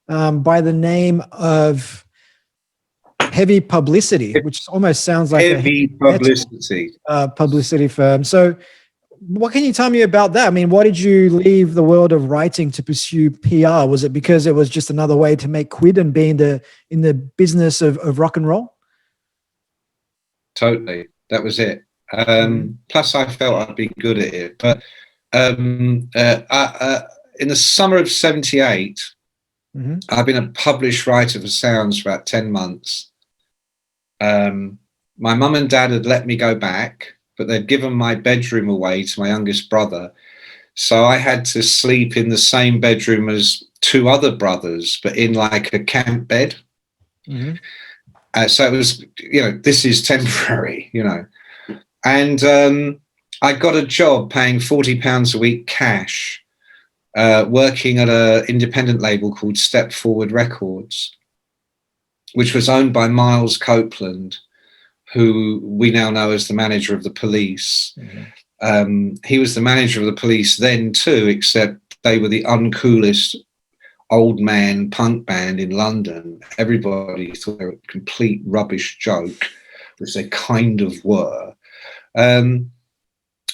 by the name of Heavy Publicity, which almost sounds like Heavy Publicity. Publicity firm. So what can you tell me about that? I mean, why did you leave the world of writing to pursue PR? Was it because it was just another way to make quid and be in the business of rock and roll? Totally. That was it. Plus I felt I'd be good at it. But in the summer of 78, I've been a published writer for Sounds for about 10 months. My mum and dad had let me go back, but they'd given my bedroom away to my youngest brother. So I had to sleep in the same bedroom as two other brothers, but in like a camp bed. So it was, this is temporary, And I got a job paying £40 a week cash, working at an independent label called Step Forward Records, which was owned by Miles Copeland, who we now know as the manager of the Police. He was the manager of the Police then too, except they were the uncoolest old man punk band in London. Everybody thought they were a complete rubbish joke, which they kind of were.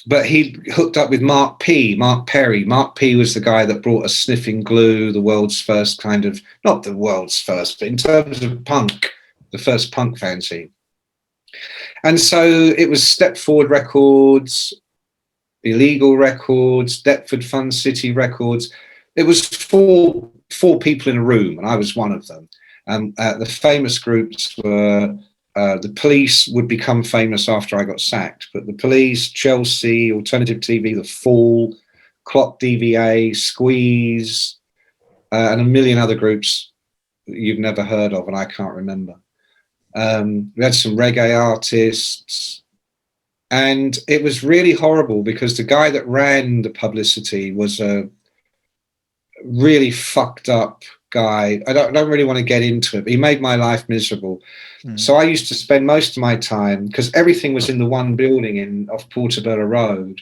But he hooked up with Mark Perry. Mark P was the guy that brought us Sniffing Glue, the world's first kind of, not the world's first, but in terms of punk, the first punk fanzine. And so it was Step Forward Records, Illegal Records, Deptford Fun City Records. It was four people in a room, and I was one of them. And the famous groups were the Police would become famous after I got sacked, but the Police, Chelsea, Alternative TV, The Fall, Clock DVA, Squeeze, and a million other groups that you've never heard of and I can't remember. We had some reggae artists, and it was really horrible because the guy that ran the Publicity was a really fucked up guy. I don't really want to get into it, but he made my life miserable. So I used to spend most of my time, because everything was in the one building off Portobello Road,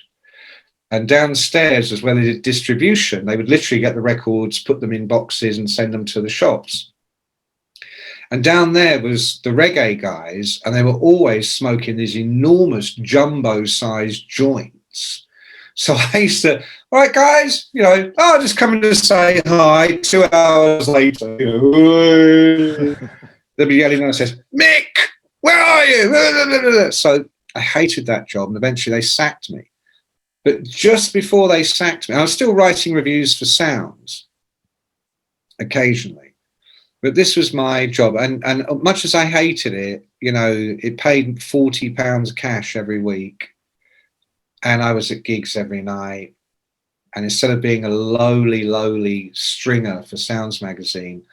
and downstairs was where they did distribution. They would literally get the records, put them in boxes and send them to the shops. And down there was the reggae guys, and they were always smoking these enormous jumbo-sized joints. So I used to, all right, guys, just coming to say hi. 2 hours later, they'll be yelling and says, Mick, where are you? So I hated that job, and eventually they sacked me. But just before they sacked me, I was still writing reviews for Sounds occasionally. But this was my job, and much as I hated it, it paid £40 cash every week, and I was at gigs every night. And instead of being a lowly stringer for Sounds magazine,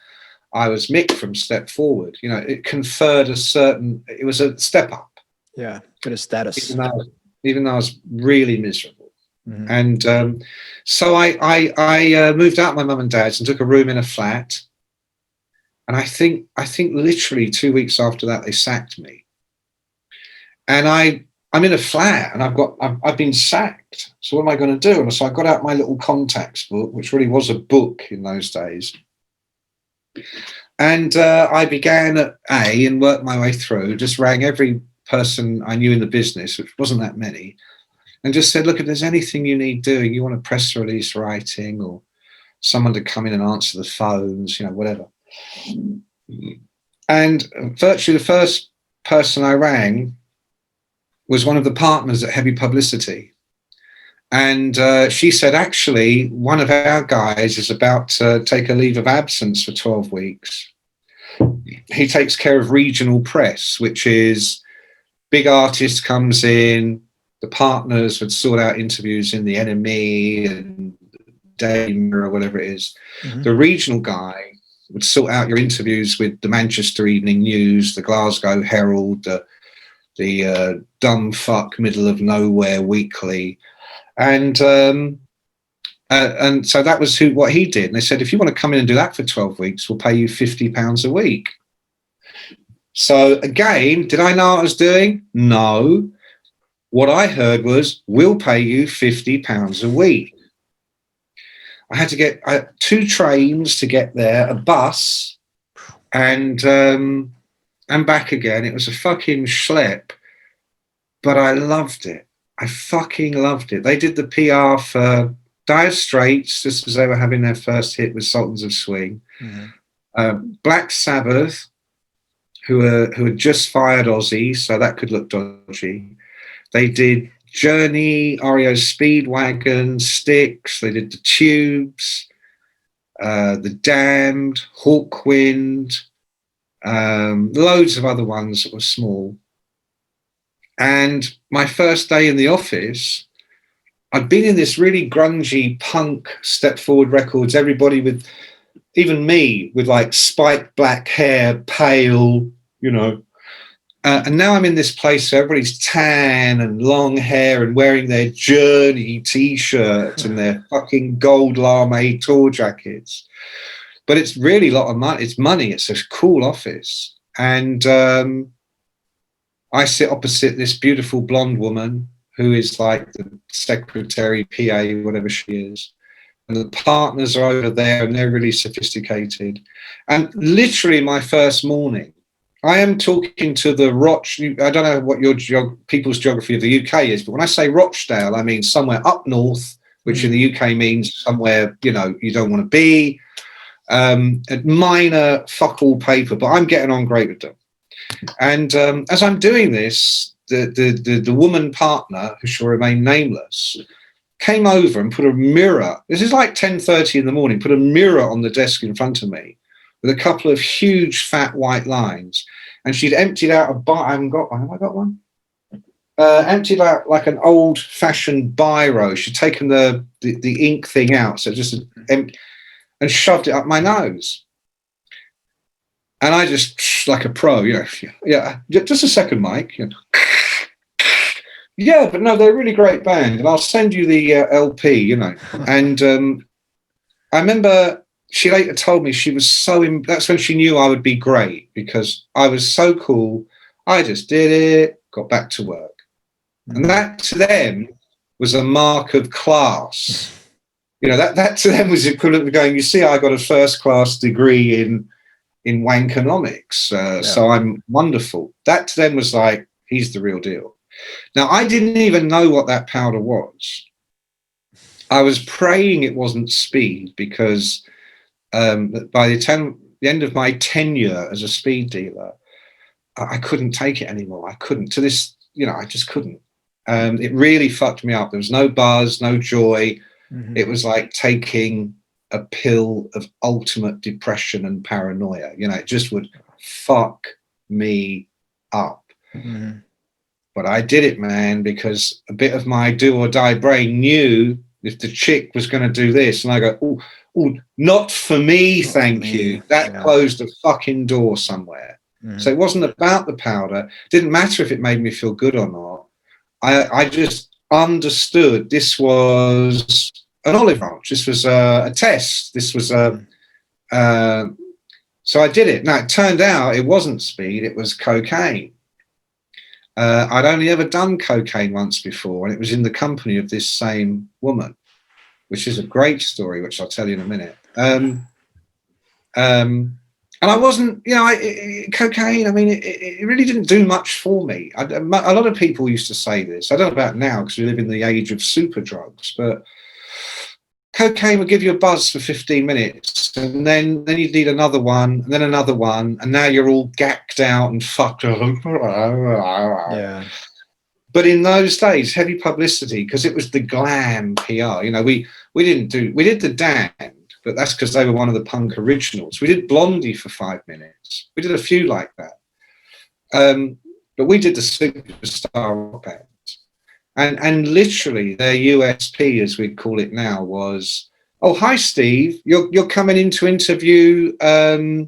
I was Mick from Step Forward. It conferred it was a step up. Yeah, bit of status. Even though I was really miserable. And so I moved out of my mum and dad's and took a room in a flat. And I think literally 2 weeks after that, they sacked me. And I'm in a flat and I've been sacked. So what am I going to do? And so I got out my little contacts book, which really was a book in those days. And I began at A and worked my way through, just rang every person I knew in the business, which wasn't that many, and just said, look, if there's anything you need doing, you want a press release writing or someone to come in and answer the phones, whatever. And virtually the first person I rang was one of the partners at Heavy Publicity. And she said, actually, one of our guys is about to take a leave of absence for 12 weeks. He takes care of regional press, which is big artist comes in, the partners would sort out interviews in the NME and Daily Mirror or whatever it is. Mm-hmm. The regional guy would sort out your interviews with the Manchester Evening News, the Glasgow Herald, the dumb fuck middle of nowhere weekly. And so that was what he did. And they said, if you want to come in and do that for 12 weeks, we'll pay you £50 a week. So again, did I know what I was doing? No. What I heard was, we'll pay you £50 a week. I had to get 2 trains to get there, a bus, and back again. It was a fucking schlep, but I loved it. I fucking loved it. They did the PR for Dire Straits, just as they were having their first hit with Sultans of Swing. Mm-hmm. Black Sabbath, who had just fired Ozzy, so that could look dodgy. They did Journey, REO Speedwagon, Styx. They did the Tubes, the Damned, Hawkwind, loads of other ones that were small. And my first day in the office, I'd been in this really grungy punk Step Forward Records, everybody with, even me, with like spiked black hair, pale, and now I'm in this place where everybody's tan and long hair and wearing their Journey T-shirts and their fucking gold lame tour jackets. But it's really a lot of money. It's money. It's a cool office. And I sit opposite this beautiful blonde woman who is like the secretary, PA, whatever she is. And the partners are over there and they're really sophisticated. And literally my first morning, I am talking to the I don't know what your people's geography of the UK is, but when I say Rochdale, I mean somewhere up north, which in the UK means somewhere, you don't want to be. A minor fuck all paper, but I'm getting on great with them. And as I'm doing this, the woman partner, who shall remain nameless, came over and put a mirror. This is like 10:30 in the morning. Put a mirror on the desk in front of me with a couple of huge fat white lines, and she'd emptied out I haven't got one. Have I got one? Emptied out like an old-fashioned biro. She'd taken the ink thing out, so just and shoved it up my nose. And I just, like a pro, yeah, just a second, Mike. Yeah, but no, they're a really great band, and I'll send you the LP, And I remember she later told me she was that's when she knew I would be great, because I was so cool. I just did it, got back to work. And that to them was a mark of class. That to them was equivalent to going, you see, I got a first-class degree in wankonomics, so I'm wonderful. That to them was like, he's the real deal. Now, I didn't even know what that powder was. I was praying it wasn't speed, because by the end of my tenure as a speed dealer, I couldn't take it anymore. I couldn't. To this, I just couldn't. It really fucked me up. There was no buzz, no joy. Mm-hmm. It was like taking a pill of ultimate depression and paranoia. It just would fuck me up. Mm-hmm. But I did it, man, because a bit of my do or die brain knew if the chick was going to do this, and I go, oh, not for me, thank you. That closed a fucking door somewhere. Mm. So it wasn't about the powder. Didn't matter if it made me feel good or not. I just understood this was an olive branch. This was a test. This was so I did it. Now, it turned out it wasn't speed. It was cocaine. I'd only ever done cocaine once before, and it was in the company of this same woman, which is a great story, which I'll tell you in a minute. And I wasn't, cocaine, I mean, it really didn't do much for me. A lot of people used to say this. I don't know about now because we live in the age of super drugs, but cocaine would give you a buzz for 15 minutes and then you'd need another one and then another one. And now you're all gacked out and fucked up. Yeah. But in those days, heavy publicity, because it was the glam PR, we did the Damned. But that's because they were one of the punk originals. We did Blondie for 5 minutes. We did a few like that. But we did the superstar rock bands. And literally their USP, as we'd call it now, was, oh, hi, Steve. You're coming in to interview, who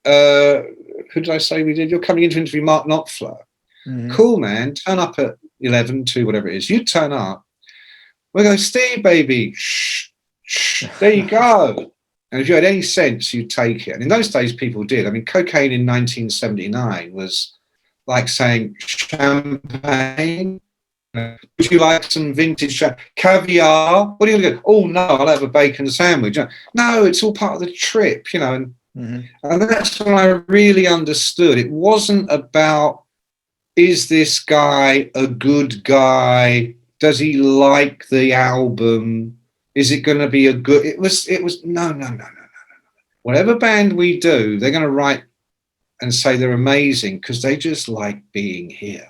did I say we did? You're coming in to interview Mark Knopfler. Mm-hmm. Cool, man. Turn up at 11, 2, whatever it is. You turn up. We go, Steve, baby. Shh. There you go. And if you had any sense, you'd take it. And in those days, people did. I mean, cocaine in 1979 was like saying champagne. Would you like some vintage caviar? What are you going to go? Oh, no, I'll have a bacon sandwich. No, it's all part of the trip, And, and that's when I really understood. It wasn't about, is this guy a good guy? Does he like the album? Is it going to be a good? It was no. Whatever band we do, they're going to write and say they're amazing because they just like being here.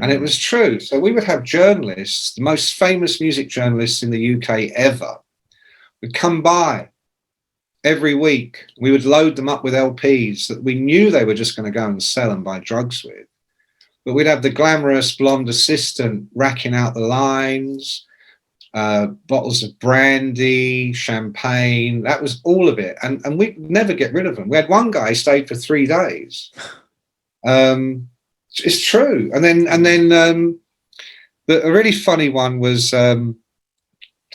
And it was true. So we would have journalists, the most famous music journalists in the UK ever, would come by every week. We would load them up with LPs that we knew they were just going to go and sell and buy drugs with. But we'd have the glamorous blonde assistant racking out the lines, bottles of brandy, champagne. That was all of it. And we'd never get rid of them. We had one guy stayed for 3 days. It's true. And then a really funny one was a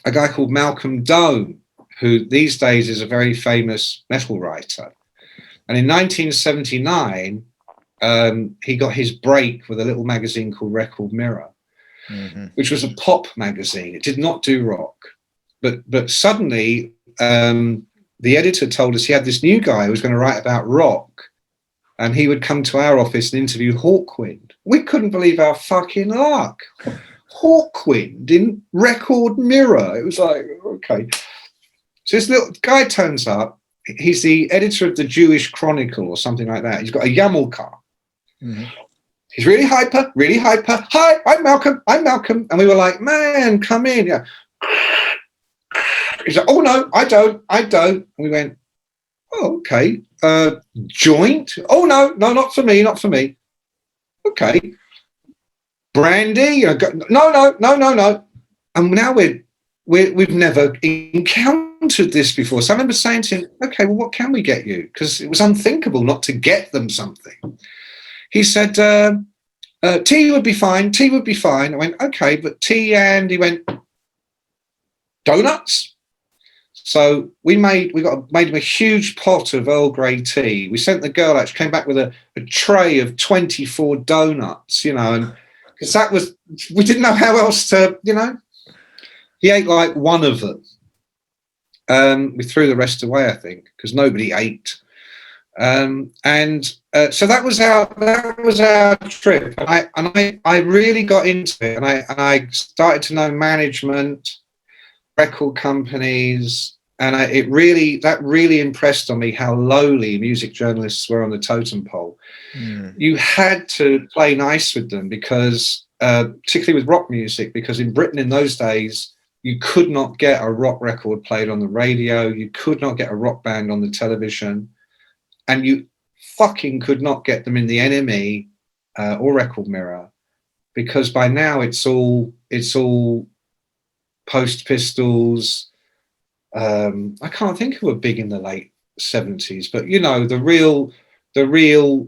guy called Malcolm Doane, who these days is a very famous metal writer. And in 1979, he got his break with a little magazine called Record Mirror, which was a pop magazine. It did not do rock. But suddenly, the editor told us he had this new guy who was going to write about rock. And he would come to our office and interview Hawkwind. We couldn't believe our fucking luck. Hawkwind in Record Mirror. It was like, okay. So this little guy turns up. He's the editor of the Jewish Chronicle or something like that. He's got a YAML car. He's really hyper. Hi, I'm Malcolm. And we were like, man, come in. Yeah. He's like, oh, no, I don't. And we went, oh, okay. Joint? Oh, no, not for me. Okay. Brandy? No. And now we've never encountered this before. So I remember saying to him, okay, well, what can we get you? Because it was unthinkable not to get them something. He said, tea would be fine. I went, okay, but tea, and he went, donuts? So we made him a huge pot of Earl Grey tea. We sent the girl out. She came back with a tray of 24 donuts, and because we didn't know how else to, He ate like one of them. We threw the rest away, I think, because nobody ate. So that was our trip, and I really got into it, and I started to know management, record companies, and that really impressed on me how lowly music journalists were on the totem pole. You had to play nice with them because, particularly with rock music, because in Britain in those days, you could not get a rock record played on the radio, you could not get a rock band on the television, and you fucking could not get them in the NME or Record Mirror, because by now it's all Post Pistols. I can't think who were big in the late 70s, but the real,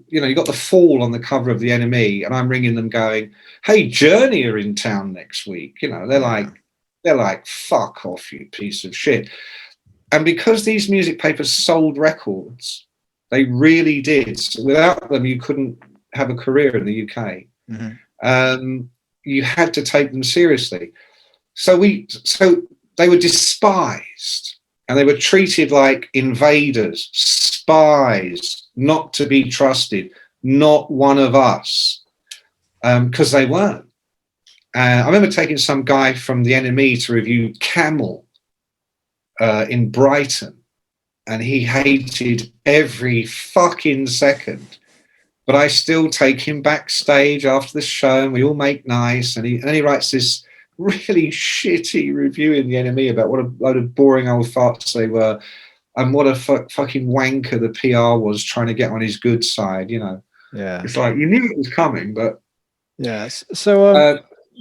you got the Fall on the cover of the NME, and I'm ringing them going, hey, Journey are in town next week. They're like, fuck off, you piece of shit. And because these music papers sold records, they really did. Without them, you couldn't have a career in the UK. You had to take them seriously. So they were despised, and they were treated like invaders, spies, not to be trusted, not one of us, because they weren't. I remember taking some guy from the NME to review Camel in Brighton, and he hated every fucking second. But I still take him backstage after the show, and we all make nice. And he writes this really shitty review in the NME about what a load of boring old farts they were, and what a fucking wanker the PR was trying to get on his good side. You know, it's like you knew it was coming, but yes. So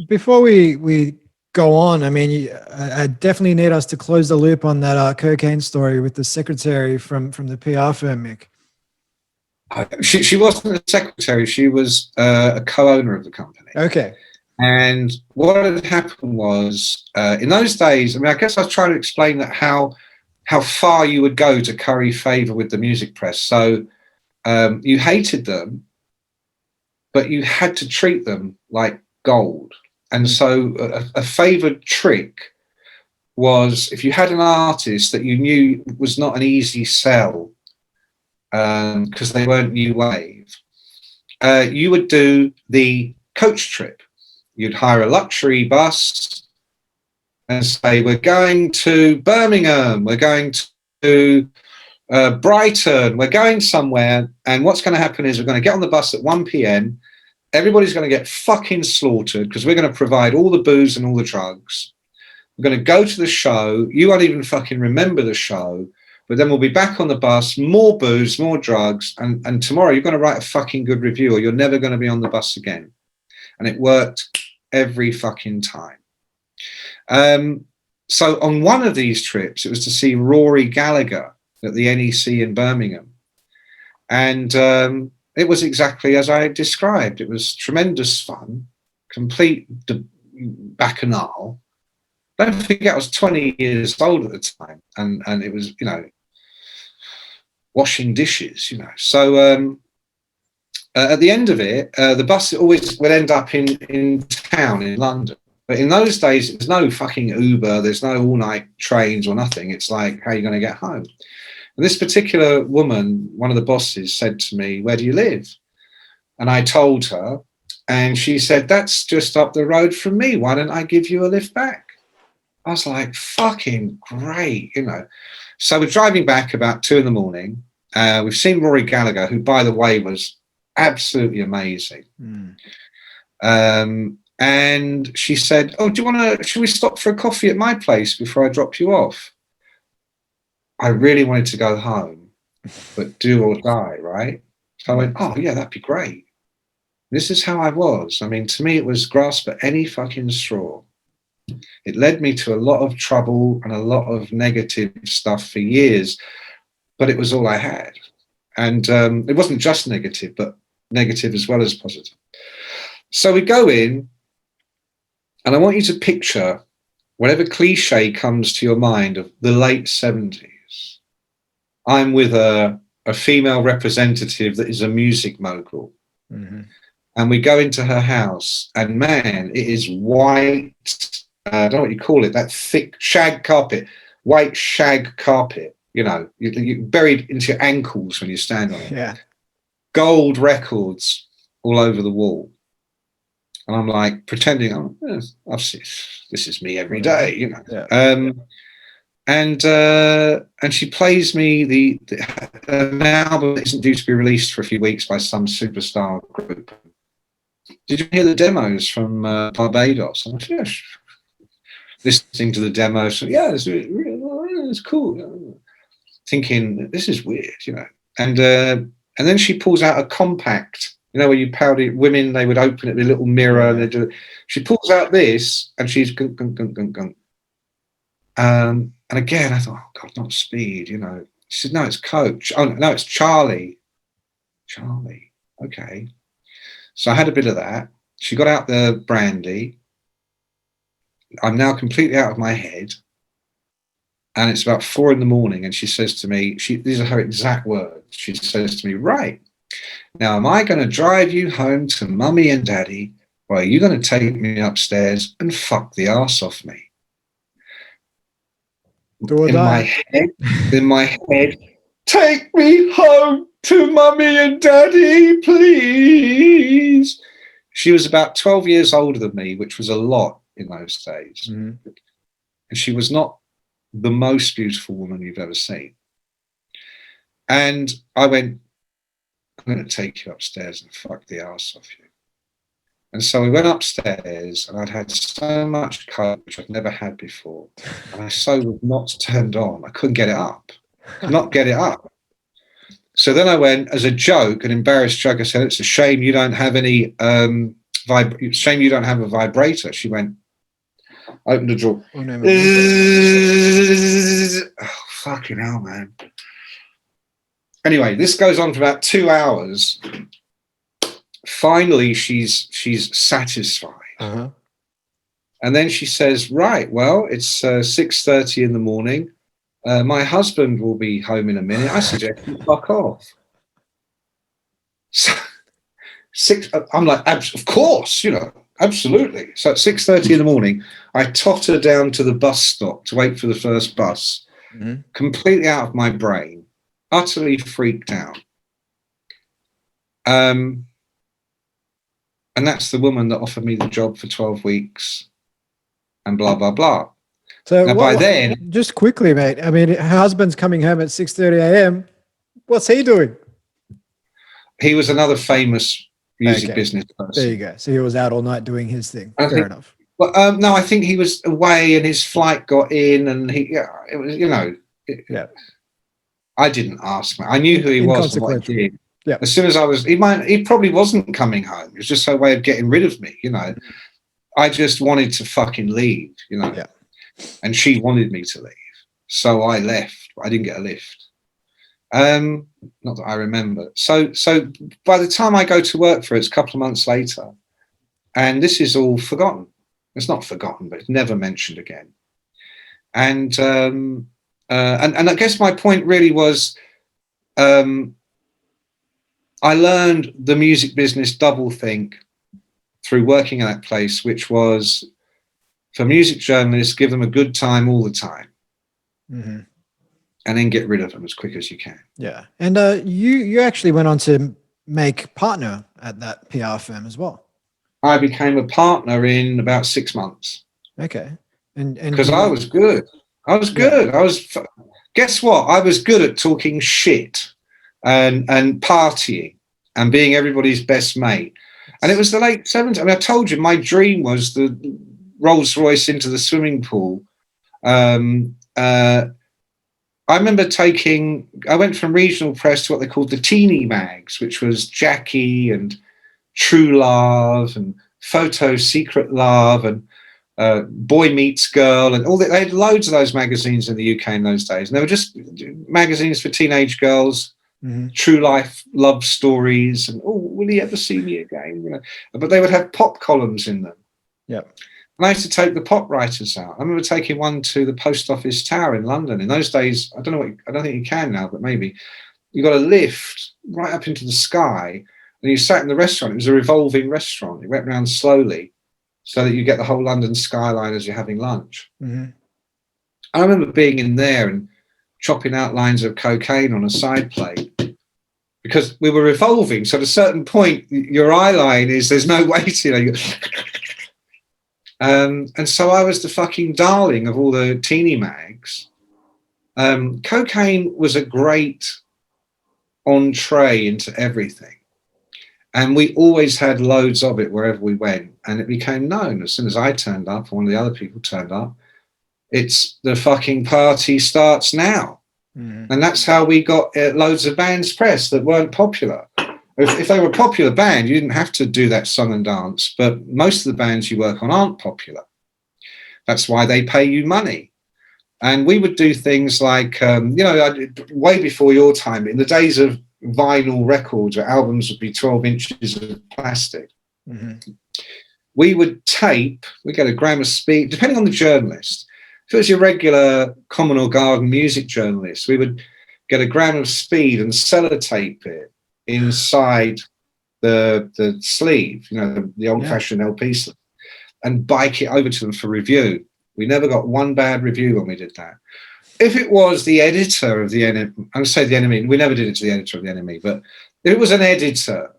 before we go on, I mean, I definitely need us to close the loop on that cocaine story with the secretary from the PR firm, Mick. She wasn't a secretary. She was a co-owner of the company. Okay. And what had happened was, in those days, I mean, I guess I was trying to explain that how far you would go to curry favor with the music press. So you hated them, but you had to treat them like gold. And so a favored trick was, if you had an artist that you knew was not an easy sell, because they weren't new wave, you would do the coach trip. You'd hire a luxury bus and say, we're going to Birmingham, we're going to Brighton, we're going somewhere, and what's going to happen is we're going to get on the bus at 1 p.m, everybody's going to get fucking slaughtered because we're going to provide all the booze and all the drugs. We're going to go to the show, you won't even fucking remember the show, but then we'll be back on the bus, more booze, more drugs, and tomorrow you're going to write a fucking good review or you're never going to be on the bus again. And it worked every fucking time. So on one of these trips, it was to see Rory Gallagher at the NEC in Birmingham. And it was exactly as I described. It was tremendous fun, complete bacchanal. Don't forget, I was 20 years old at the time, and it was, you know, washing dishes, you know. So at the end of it, the bus always would end up in town in London. But in those days, there's no fucking Uber, there's no all-night trains or nothing. It's like, how are you going to get home? And this particular woman, one of the bosses, said to me, where do you live? And I told her, and she said, that's just up the road from me. Why don't I give you a lift back? I was like, fucking great, you know. So we're driving back about 2 a.m. We've seen Rory Gallagher, who, by the way, was absolutely amazing. And she said, oh, should we stop for a coffee at my place before I drop you off? I really wanted to go home, but do or die, right? So I went, oh, yeah, that'd be great. This is how I was. I mean, to me, it was grasp at any fucking straw. It led me to a lot of trouble and a lot of negative stuff for years, but it was all I had. And it wasn't just negative, but negative as well as positive. So we go in, and I want you to picture whatever cliche comes to your mind of the late 70s. I'm with a female representative that is a music mogul. And we go into her house, and man, it is white, I don't know what you call it, that thick shag carpet, white shag carpet, you know, you buried into your ankles when you stand on it. Yeah. Gold records all over the wall. And I'm like pretending, I've seen, this is me every day, you know. Yeah. And she plays me an album that isn't due to be released for a few weeks by some superstar group. Did you hear the demos from Barbados? I'm like, yeah. Listening to the demos, so, yeah, it's cool. Thinking, this is weird, you know. And then she pulls out a compact, you know, where you powder women, they would open it with a little mirror, and they do it. She pulls out this, and she's gunk, gunk, gunk, gunk, gunk. And again, I thought, oh God, not Speed, you know. She said, no, it's Coach. Oh no, it's Charlie. Charlie, okay. So I had a bit of that. She got out the brandy. I'm now completely out of my head. And it's about 4 a.m, and she says to me, these are her exact words. She says to me, right, now am I going to drive you home to Mummy and Daddy, or are you going to take me upstairs and fuck the arse off me? Do or die. In my head, take me home to mummy and daddy, please. She was about 12 years older than me, which was a lot in those days. And she was not the most beautiful woman you've ever seen. And I went, I'm going to take you upstairs and fuck the arse off you. And so we went upstairs, and I'd had so much coke, which I'd never had before. And I so was not turned on. I couldn't get it up. Could not get it up. So then I went, as a joke, an embarrassed joke, I said, it's a shame you don't have any, shame you don't have a vibrator. She went, opened the drawer. Oh, no, oh, fucking hell, man. Anyway, this goes on for about 2 hours. Finally, she's satisfied. And then she says, right, well, it's 6:30 in the morning. My husband will be home in a minute. I suggest you fuck off. So, I'm like, of course, absolutely. So at 6:30 in the morning, I totter down to the bus stop to wait for the first bus, completely out of my brain, utterly freaked out. And that's the woman that offered me the job for 12 weeks and blah, blah, blah. So now, by then... Just quickly, mate. I mean, her husband's coming home at 6:30 a.m. What's he doing? He was another famous music business person. There you go. So he was out all night doing his thing. Fair enough. Well, no, I think he was away and his flight got in and it was, I didn't ask him. I knew who he was and what he did. Yeah. As soon as he probably wasn't coming home. It was just a way of getting rid of me, I just wanted to fucking leave, Yeah. And she wanted me to leave. So I left. I didn't get a lift. Not that I remember. So by the time I go to work for it, it's a couple of months later, and this is all forgotten. It's not forgotten, but it's never mentioned again. And I guess my point really was, I learned the music business doublethink through working in that place, which was for music journalists, give them a good time all the time. And then get rid of them as quick as you can. Yeah. And you actually went on to make partner at that PR firm as well. I became a partner in about 6 months. Okay. And because I was good. Guess what? I was good at talking shit and partying and being everybody's best mate. And it was the late 70s. I mean, I told you my dream was the Rolls Royce into the swimming pool. I remember I went from regional press to what they called the teeny mags, which was Jackie and True Love and Photo Secret Love and Boy Meets Girl and all that. They had loads of those magazines in the UK in those days. And they were just magazines for teenage girls, true life love stories, and will he ever see me again? But they would have pop columns in them. Yeah. And I used to take the pop writers out. I remember taking one to the Post Office Tower in London. In those days, I don't think you can now, but maybe you got a lift right up into the sky, and you sat in the restaurant. It was a revolving restaurant. It went round slowly so that you get the whole London skyline as you're having lunch. I remember being in there and chopping out lines of cocaine on a side plate because we were revolving. So at a certain point, your eye line is there's no waiting. And so I was the fucking darling of all the teeny mags. Cocaine was a great entree into everything. And we always had loads of it wherever we went. And it became known as soon as I turned up, or one of the other people turned up, it's the fucking party starts now. And that's how we got loads of bands pressed that weren't popular. If they were a popular band, you didn't have to do that song and dance, but most of the bands you work on aren't popular. That's why they pay you money. And we would do things like, way before your time, in the days of vinyl records where albums would be 12 inches of plastic, we would tape, we get a gram of speed, depending on the journalist. If it was your regular Common or Garden music journalist, we would get a gram of speed and sellotape it inside the sleeve, the old-fashioned LP sleeve, and bike it over to them for review. We never got one bad review when we did that. if it was the editor of the NME, I'm going to say the NME, we never did it to the editor of the NME, but if it was an editor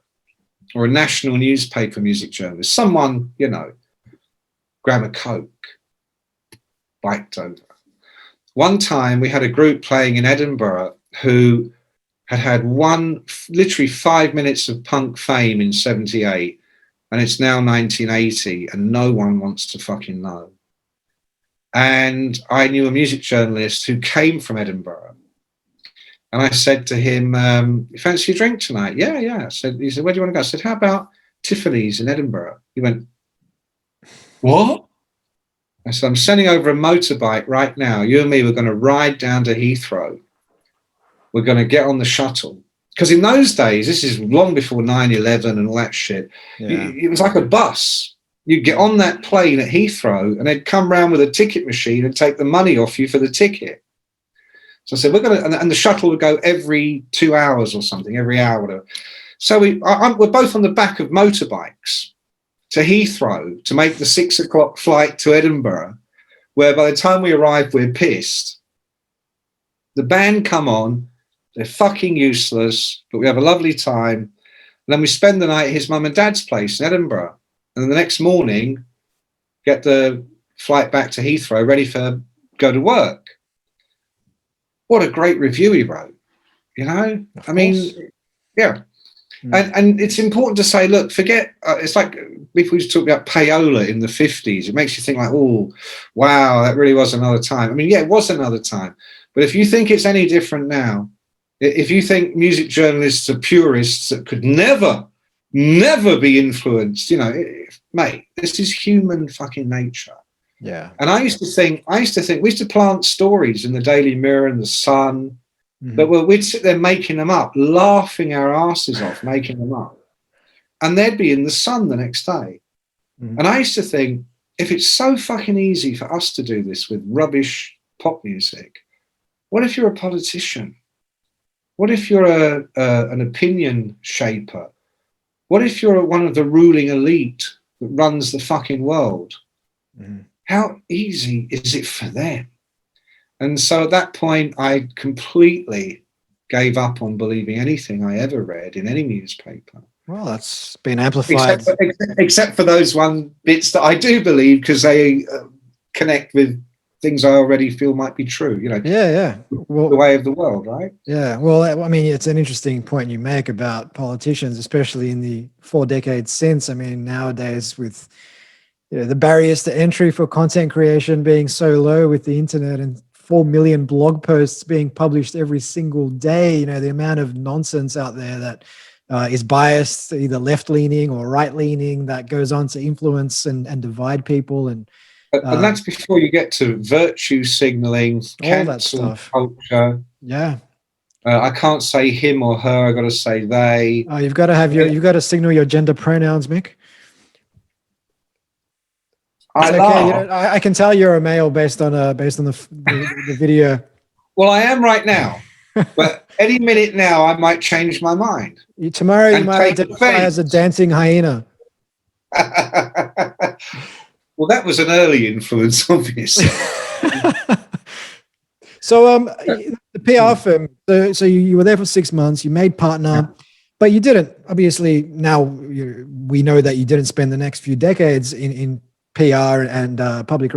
or a national newspaper music journalist, someone, you know, grab a Coke, biked over. One time we had a group playing in Edinburgh who had literally 5 minutes of punk fame in 78, and it's now 1980, and no one wants to fucking know. And I knew a music journalist who came from Edinburgh. And I said to him, you fancy a drink tonight? Yeah. He said, where do you want to go? I said, how about Tiffany's in Edinburgh? He went, what? I said, I'm sending over a motorbike right now. You and me, we're going to ride down to Heathrow. We're going to get on the shuttle. Because in those days, this is long before 9/11 and all that shit, it was like a bus. You'd get on that plane at Heathrow and they'd come round with a ticket machine and take the money off you for the ticket. So I said, and the shuttle would go every 2 hours or something, every hour. Whatever. So we're both on the back of motorbikes to Heathrow to make the 6 o'clock flight to Edinburgh, where by the time we arrive, we're pissed. The band come on, they're fucking useless, but we have a lovely time. And then we spend the night at his mum and dad's place in Edinburgh. And then the next morning, get the flight back to Heathrow, ready for go to work. What a great review he wrote, you know? I mean, yeah. And it's important to say, look, forget, it's like people used to talk about payola in the 50s. It makes you think like, oh, wow, that really was another time. I mean, yeah, it was another time. But if you think it's any different now, if you think music journalists are purists that could never be influenced, you know, mate, this is human fucking nature. Yeah. And I used to think we used to plant stories in the Daily Mirror and the Sun, but we'd sit there making them up, laughing our asses off, making them up. And they'd be in the Sun the next day. And I used to think, if it's so fucking easy for us to do this with rubbish pop music, what if you're a politician? What if you're an opinion shaper? What if you're one of the ruling elite that runs the fucking world? How easy is it for them? And so at that point, I completely gave up on believing anything I ever read in any newspaper. Well, that's been amplified. Except for those bits that I do believe, because they connect with things I already feel might be true, you know. Yeah. Well, the way of the world, right? Yeah. Well, I mean, it's an interesting point you make about politicians, especially in the 4 decades since. I mean, nowadays with the barriers to entry for content creation being so low with the internet and 4 million blog posts being published every single day, you know, the amount of nonsense out there that is biased, either left-leaning or right-leaning, that goes on to influence and divide people. And that's before you get to virtue signaling, all that stuff, culture. Yeah. I can't say him or her. I got to say they. Oh, you've got to have you've got to signal your gender pronouns, Mick. I can tell you're a male based on the video. Well, I am right now, but any minute now I might change my mind. Tomorrow you might identify as a dancing hyena. Well, that was an early influence, obviously. So the PR firm, so you were there for 6 months, you made partner, but you didn't, obviously now we know that you didn't spend the next few decades in PR and public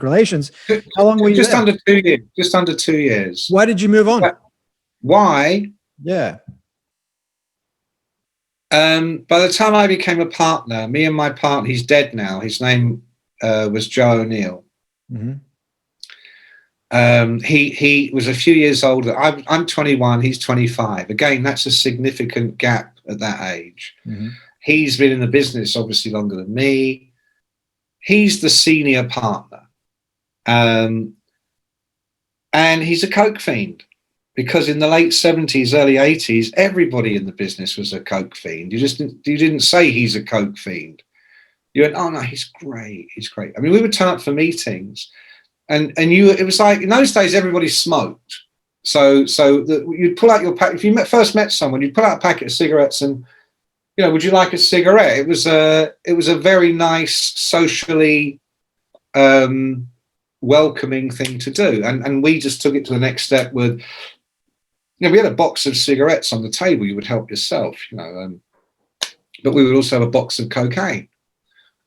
relations. How long were you there? Under 2 years. Just under 2 years. Why did you move on? Why? Yeah. By the time I became a partner, me and my partner, he's dead now. His name was Joe O'Neill. He was a few years older. I'm 21. He's 25. Again, that's a significant gap at that age. He's been in the business obviously longer than me. He's the senior partner, and he's a coke fiend. Because in the late 70s, early 80s, everybody in the business was a coke fiend. You didn't say he's a coke fiend. You went, oh no, he's great. I mean, we would turn up for meetings, and it was like in those days everybody smoked. So you'd pull out your pack. If you first met someone, you'd pull out a packet of cigarettes and, you know, would you like a cigarette? It was a very nice, socially welcoming thing to do. And we just took it to the next step with, we had a box of cigarettes on the table. You would help yourself, but we would also have a box of cocaine.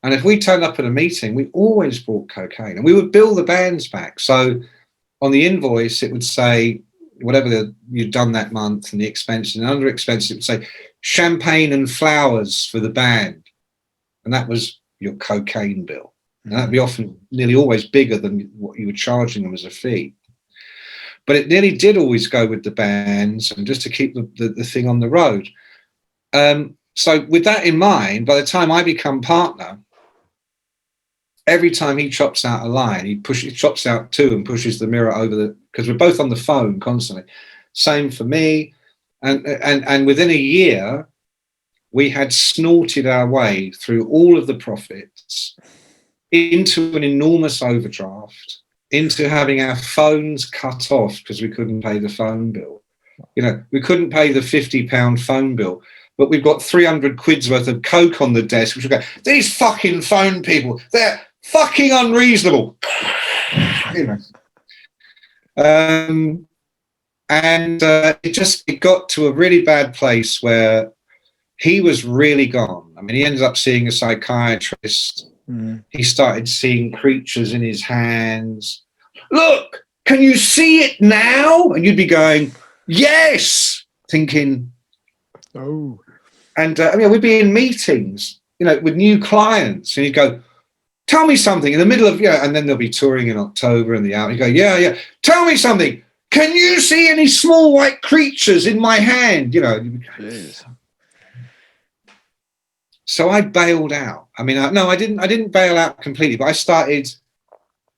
And if we turned up at a meeting, we always brought cocaine, and we would bill the bands back. So on the invoice, it would say whatever you'd done that month and the expenses, and under expenses, it would say champagne and flowers for the band. And that was your cocaine bill. And that'd be often nearly always bigger than what you were charging them as a fee. But it nearly did always go with the bands, and just to keep the thing on the road. So with that in mind, by the time I become partner, every time he chops out a line, he chops out two and pushes the mirror over because we're both on the phone constantly. Same for me. And within a year, we had snorted our way through all of the profits into an enormous overdraft, into having our phones cut off because we couldn't pay the phone bill. We couldn't pay the £50 phone bill, but we've got 300 quid's worth of coke on the desk, which we go, these fucking phone people, they're fucking unreasonable. It got to a really bad place where he was really gone. I mean, he ended up seeing a psychiatrist. He started seeing creatures in his hands. Look, can you see it now? And you'd be going, yes, thinking, oh. And we'd be in meetings, with new clients, and you'd go, tell me something in the middle of, and then they'll be touring in October and the hour. You go, yeah. Tell me something. Can you see any small white creatures in my hand? So I bailed out. I mean, I didn't bail out completely, but I started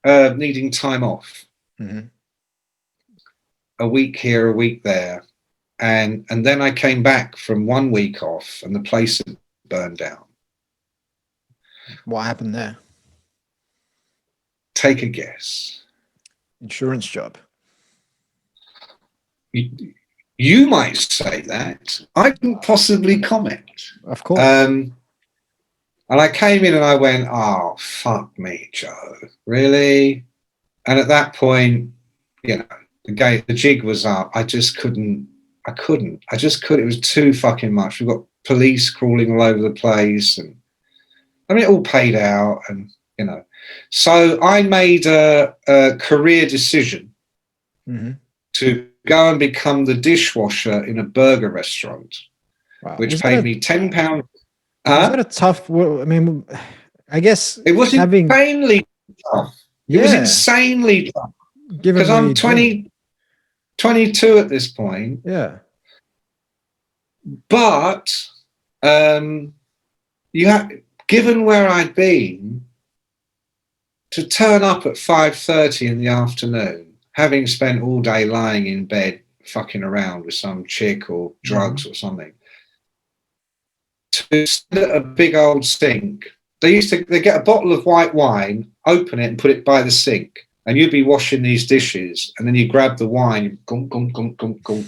needing time off. A week here, a week there. And then I came back from 1 week off and the place had burned down. What happened there? Take a guess. Insurance job. You might say that. I can possibly comment. Of course. And I came in and I went, oh, fuck me, Joe. Really? And at that point, the jig was up. I couldn't. It was too fucking much. We've got police crawling all over the place. And it all paid out. And, So I made a career decision to go and become the dishwasher in a burger restaurant, which paid me £10. Was that a tough? I mean, I guess it was insanely tough. It was insanely tough because I'm 22 at this point. Yeah, but given where I'd been, to turn up at 5:30 in the afternoon, having spent all day lying in bed fucking around with some chick or drugs or something, to sit at a big old sink. They get a bottle of white wine, open it and put it by the sink, and you'd be washing these dishes, and then you grab the wine, gum, gum, gum, gum, gum.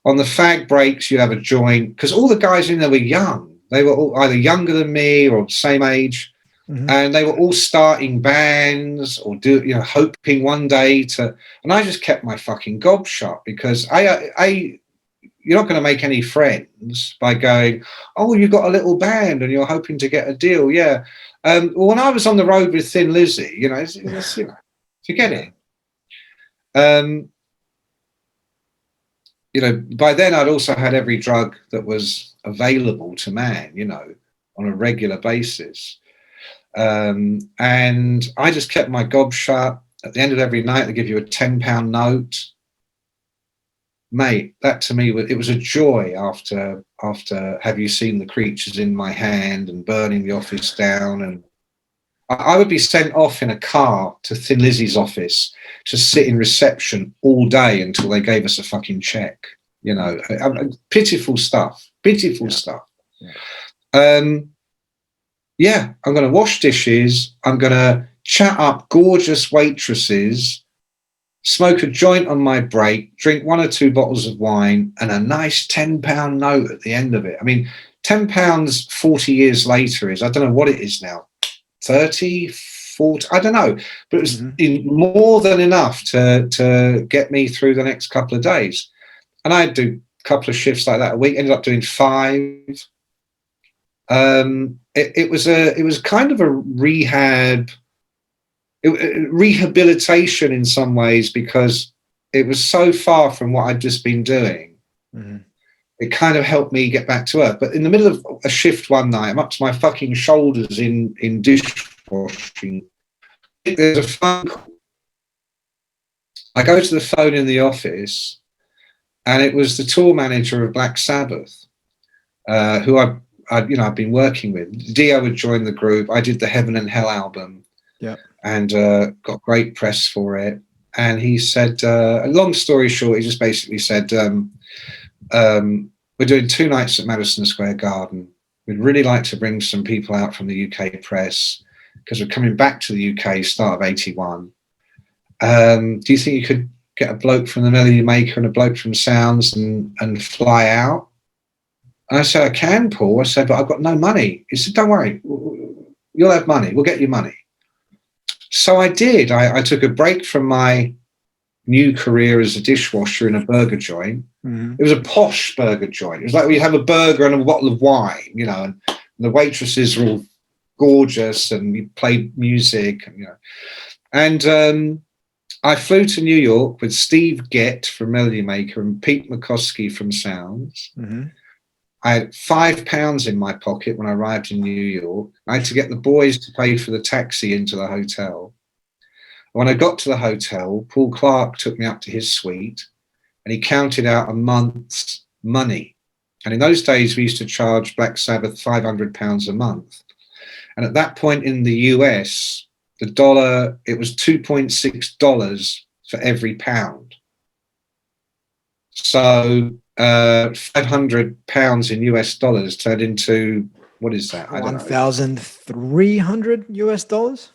On the fag breaks, you'd have a joint, because all the guys in there were young. They were all either younger than me or the same age. And they were all starting bands or hoping one day to, and I just kept my fucking gob shut because you're not going to make any friends by going, oh, you've got a little band and you're hoping to get a deal. Yeah. Well, when I was on the road with Thin Lizzy, forget it. By then I'd also had every drug that was available to man, on a regular basis. And I just kept my gob shut. At the end of every night, they give you a £10 note. Mate, that to me, it was a joy after Have You Seen the Creatures in My Hand and burning the office down. And I would be sent off in a car to Thin Lizzy's office to sit in reception all day until they gave us a fucking check. Pitiful stuff. Yeah. I'm going to wash dishes. I'm going to chat up gorgeous waitresses, smoke a joint on my break, drink 1 or 2 bottles of wine, and a nice £10 note at the end of it. I mean, £10 40 years later is, I don't know what it is now, 30, 40, I don't know, but it was more than enough to get me through the next couple of days. And I'd do a couple of shifts like that a week, ended up doing 5. It was kind of a rehabilitation in some ways, because it was so far from what I'd just been doing. It kind of helped me get back to earth. But in the middle of a shift one night, I'm up to my fucking shoulders in dishwashing. There's a phone call. I go to the phone in the office, and it was the tour manager of Black Sabbath, who I've been working with. Dio had joined the group. I did the Heaven and Hell album, and got great press for it. And he said, long story short, he just basically said, we're doing 2 nights at Madison Square Garden. We'd really like to bring some people out from the UK press, because we're coming back to the UK start of 81. Do you think you could get a bloke from the Melody Maker and a bloke from Sounds and fly out? And I said, I can, Paul. I said, but I've got no money. He said, don't worry, you'll have money. We'll get you money. So I did. I took a break from my new career as a dishwasher in a burger joint. It was a posh burger joint. It was like we have a burger and a bottle of wine, and the waitresses were all gorgeous, and we played music, and I flew to New York with Steve Gett from Melody Maker and Pete McCoskey from Sounds. I had £5 in my pocket when I arrived in New York. I had to get the boys to pay for the taxi into the hotel. When I got to the hotel, Paul Clark took me up to his suite, and he counted out a month's money. And in those days, we used to charge Black Sabbath £500 a month. And at that point in the US, the dollar, it was $2.6 for every pound. So £500 in US dollars turned into, what is that? I don't know. 1,300 US dollars.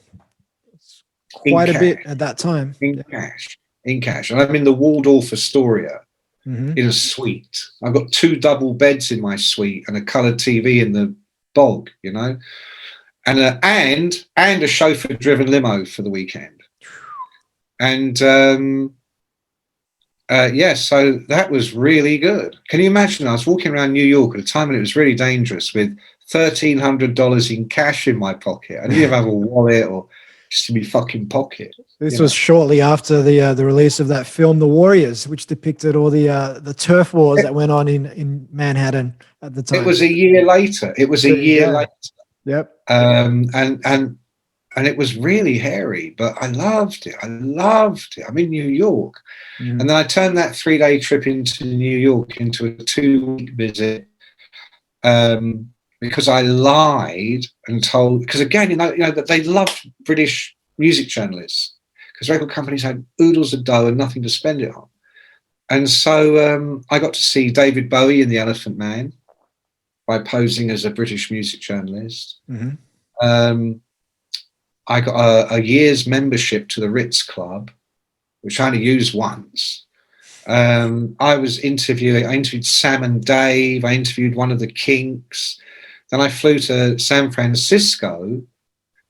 Quite a bit at that time. In cash. And I'm in the Waldorf Astoria in a suite. I've got 2 double beds in my suite and a coloured TV in the bog, and a chauffeur-driven limo for the weekend. And so that was really good. Can you imagine? I was walking around New York at a time when it was really dangerous, with $1,300 in cash in my pocket. I didn't even have a wallet or just in my fucking pocket. This was shortly after the release of that film, The Warriors, which depicted all the turf wars that went on in Manhattan at the time. It was a year later. Yep. And it was really hairy, but I loved it. I'm in New York. And then I turned that 3-day trip into New York into a 2-week visit, because I lied and told, because again, that they loved British music journalists, because record companies had oodles of dough and nothing to spend it on. And so I got to see David Bowie in The Elephant Man by posing as a British music journalist. I got a year's membership to the Ritz Club, which I only used once. I interviewed Sam and Dave. I interviewed one of the Kinks. Then I flew to San Francisco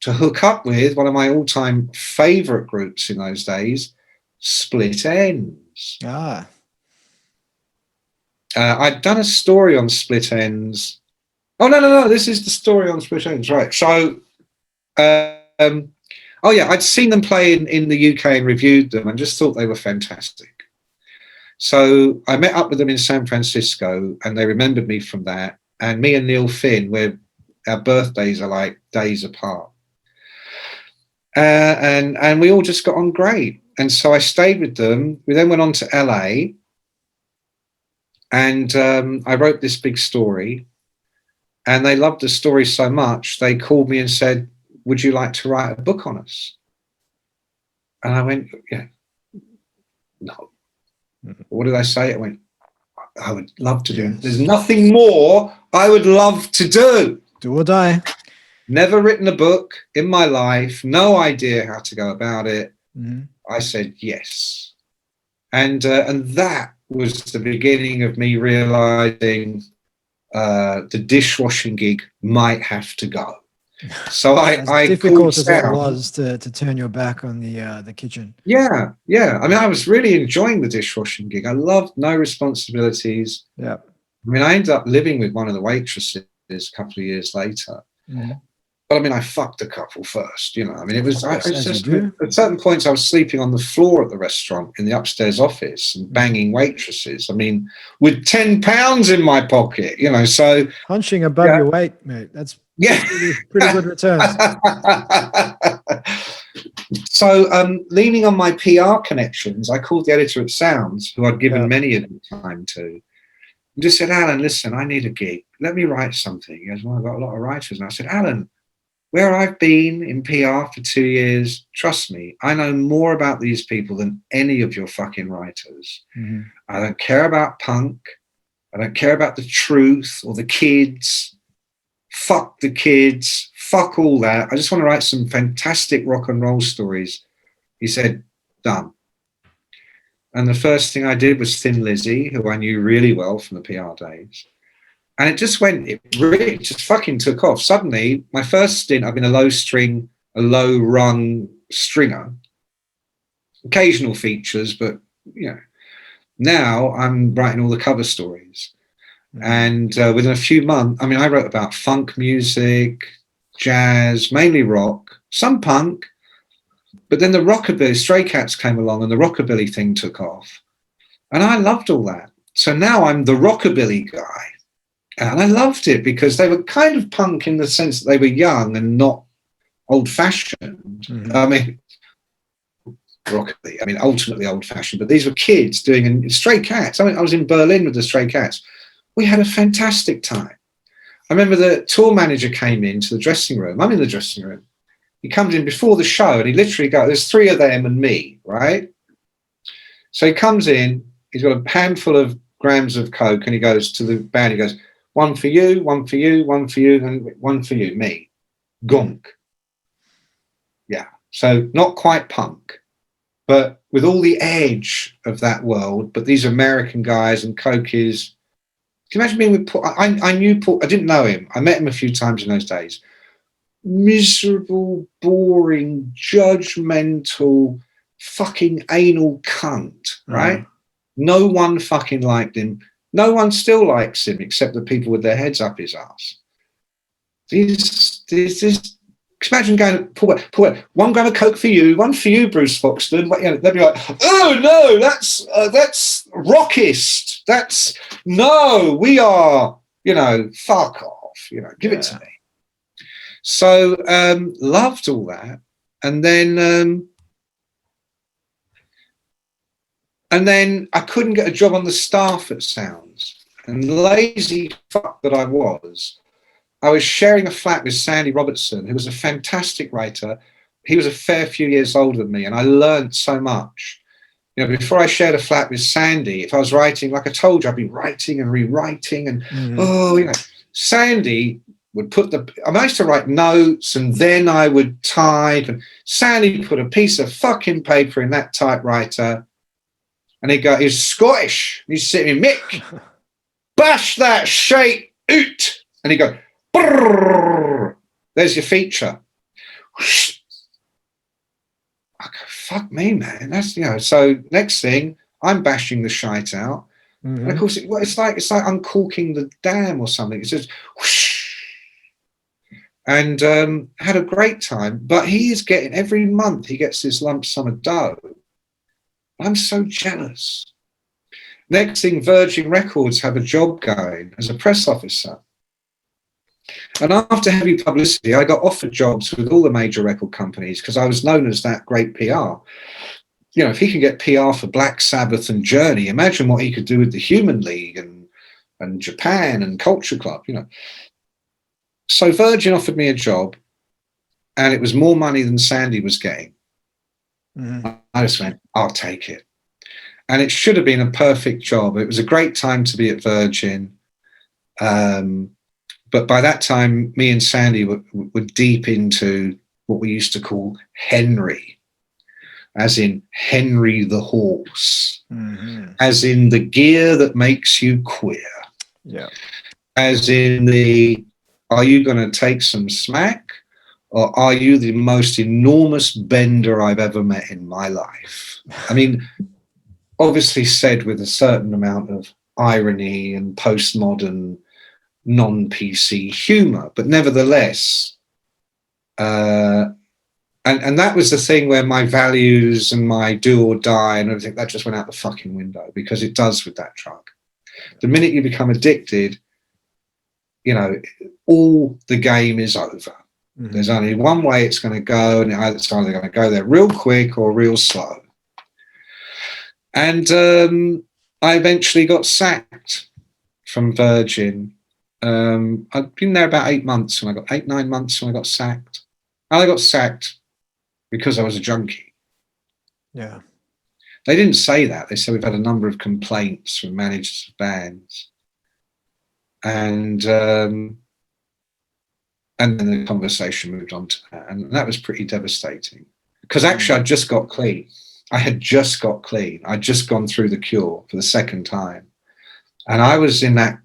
to hook up with one of my all-time favorite groups in those days, Split Enz. I'd done a story on Split Enz. Oh, no. This is the story on Split Enz, right. So, I'd seen them play in the UK and reviewed them and just thought they were fantastic. So I met up with them in San Francisco, and they remembered me from that. And me and Neil Finn, our birthdays are like days apart. And we all just got on great. And so I stayed with them. We then went on to LA, and I wrote this big story, and they loved the story so much, they called me and said, would you like to write a book on us? And I went, yeah, no. What did I say? I went, I would love to do it. There's nothing more I would love to do. Do or die. Never written a book in my life. No idea how to go about it. I said yes. And that was the beginning of me realizing the dishwashing gig might have to go. So As I called difficult as it sound. was to turn your back on the kitchen. Yeah. I mean, I was really enjoying the dishwashing gig. I loved no responsibilities. Yeah. I mean, I ended up living with one of the waitresses a couple of years later. But I mean, I fucked a couple first, you know. I mean, it was As you just do. at certain points I was sleeping on the floor at the restaurant in the upstairs office and banging waitresses. I mean, with £10 in my pocket, you know. So Punching above your weight, mate. That's pretty good returns. So, leaning on my PR connections, I called the editor at Sounds, who I'd given many a good time to, and just said, Alan, listen, I need a gig. Let me write something. He goes, well, I've got a lot of writers. And I said, Alan, where I've been in PR for 2 years, trust me, I know more about these people than any of your fucking writers. I don't care about punk. I don't care about the truth or the kids. Fuck the kids. Fuck all that. I just want to write some fantastic rock and roll stories. He said, done. And the first thing I did was Thin Lizzy, who I knew really well from the PR days. And it really just fucking took off. Suddenly, my first stint, I've been a low rung stringer. Occasional features, but, you know, now I'm writing all the cover stories. And within a few months, I mean, I wrote about funk music, jazz, mainly rock, some punk. But then the rockabilly, Stray Cats came along and the rockabilly thing took off. And I loved all that. So now I'm the rockabilly guy. And I loved it because they were kind of punk in the sense that they were young and not old-fashioned. I mean, rockabilly, I mean, ultimately old-fashioned, but these were kids doing Stray Cats. I mean, I was in Berlin with the Stray Cats. We had a fantastic time. I remember the tour manager came into the dressing room. I'm in the dressing room. He comes in before the show and he literally goes, there's 3 of them and me, right? So he comes in, he's got a handful of grams of coke and he goes to the band, he goes, 1 for you, 1 for you, 1 for you, and 1 for you, me. Gunk. Yeah. So not quite punk, but with all the edge of that world. But these American guys and coke is. Can you imagine being with Paul? I knew Paul. I didn't know him. I met him a few times in those days. Miserable, boring, judgmental, fucking anal cunt, right? No one fucking liked him. No one still likes him except the people with their heads up his ass. Imagine going, Paul, 1 gram of coke for you, 1 for you, Bruce Foxton. You know, they'd be like, oh no, that's rockist. We are, you know, fuck off. You know, give it to me. So loved all that, and then I couldn't get a job on the staff at Sounds, and lazy fuck that I was sharing a flat with Sandy Robertson, who was a fantastic writer. He was a fair few years older than me, and I learned so much. You know, before I shared a flat with Sandy, if I was writing, like I told you, I'd be writing and rewriting, and you know, Sandy would I used to write notes, and then I would type, and Sandy put a piece of fucking paper in that typewriter, and he's Scottish. He's sitting, Mick, bash that shite out, and he'd go, brrr, there's your feature. I go, fuck me, man. That's, you know. So next thing, I'm bashing the shite out, and of course, it's like uncorking the dam or something. It's just whoosh, and had a great time. But he is getting every month he gets this lump sum of dough. I'm so jealous. Next thing, Virgin Records have a job going as a press officer. And after heavy publicity, I got offered jobs with all the major record companies because I was known as that great PR. You know, if he can get PR for Black Sabbath and Journey, imagine what he could do with the Human League and Japan and Culture Club, you know. So Virgin offered me a job, and it was more money than Sandy was getting. I just went, I'll take it. And it should have been a perfect job. It was a great time to be at Virgin. But by that time, me and Sandy were deep into what we used to call Henry, as in Henry the horse, as in the gear that makes you queer, as in the, are you going to take some smack or are you the most enormous bender I've ever met in my life? I mean, obviously said with a certain amount of irony and postmodern non-PC humor, but nevertheless, and that was the thing where my values and my do or die and everything, that just went out the fucking window, because it does with that drug. The minute you become addicted, you know, all the game is over. There's only one way it's going to go, and it's either going to go there real quick or real slow. And I eventually got sacked from Virgin. I'd been there about 8 months, and I got 9 months when I got sacked. And I got sacked because I was a junkie. Yeah. They didn't say that. They said we've had a number of complaints from managers of bands. And then the conversation moved on to that. And that was pretty devastating. Because actually I just got clean. I had just got clean. I'd just gone through the cure for the second time. And I was in that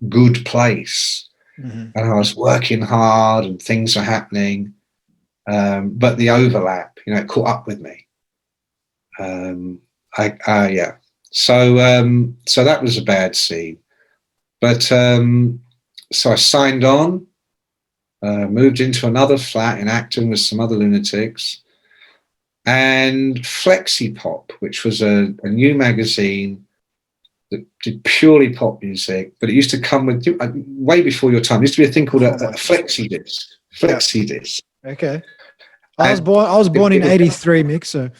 good place. And I was working hard and things were happening. But the overlap, you know, it caught up with me. Yeah. So that was a bad scene. But so I signed on, moved into another flat in Acton with some other lunatics, and Flexi Pop, which was a new magazine that did purely pop music, but it used to come with, way before your time, it used to be a thing called a Flexi disc. Flexi disc. Okay. I was born in '83, Mick. So.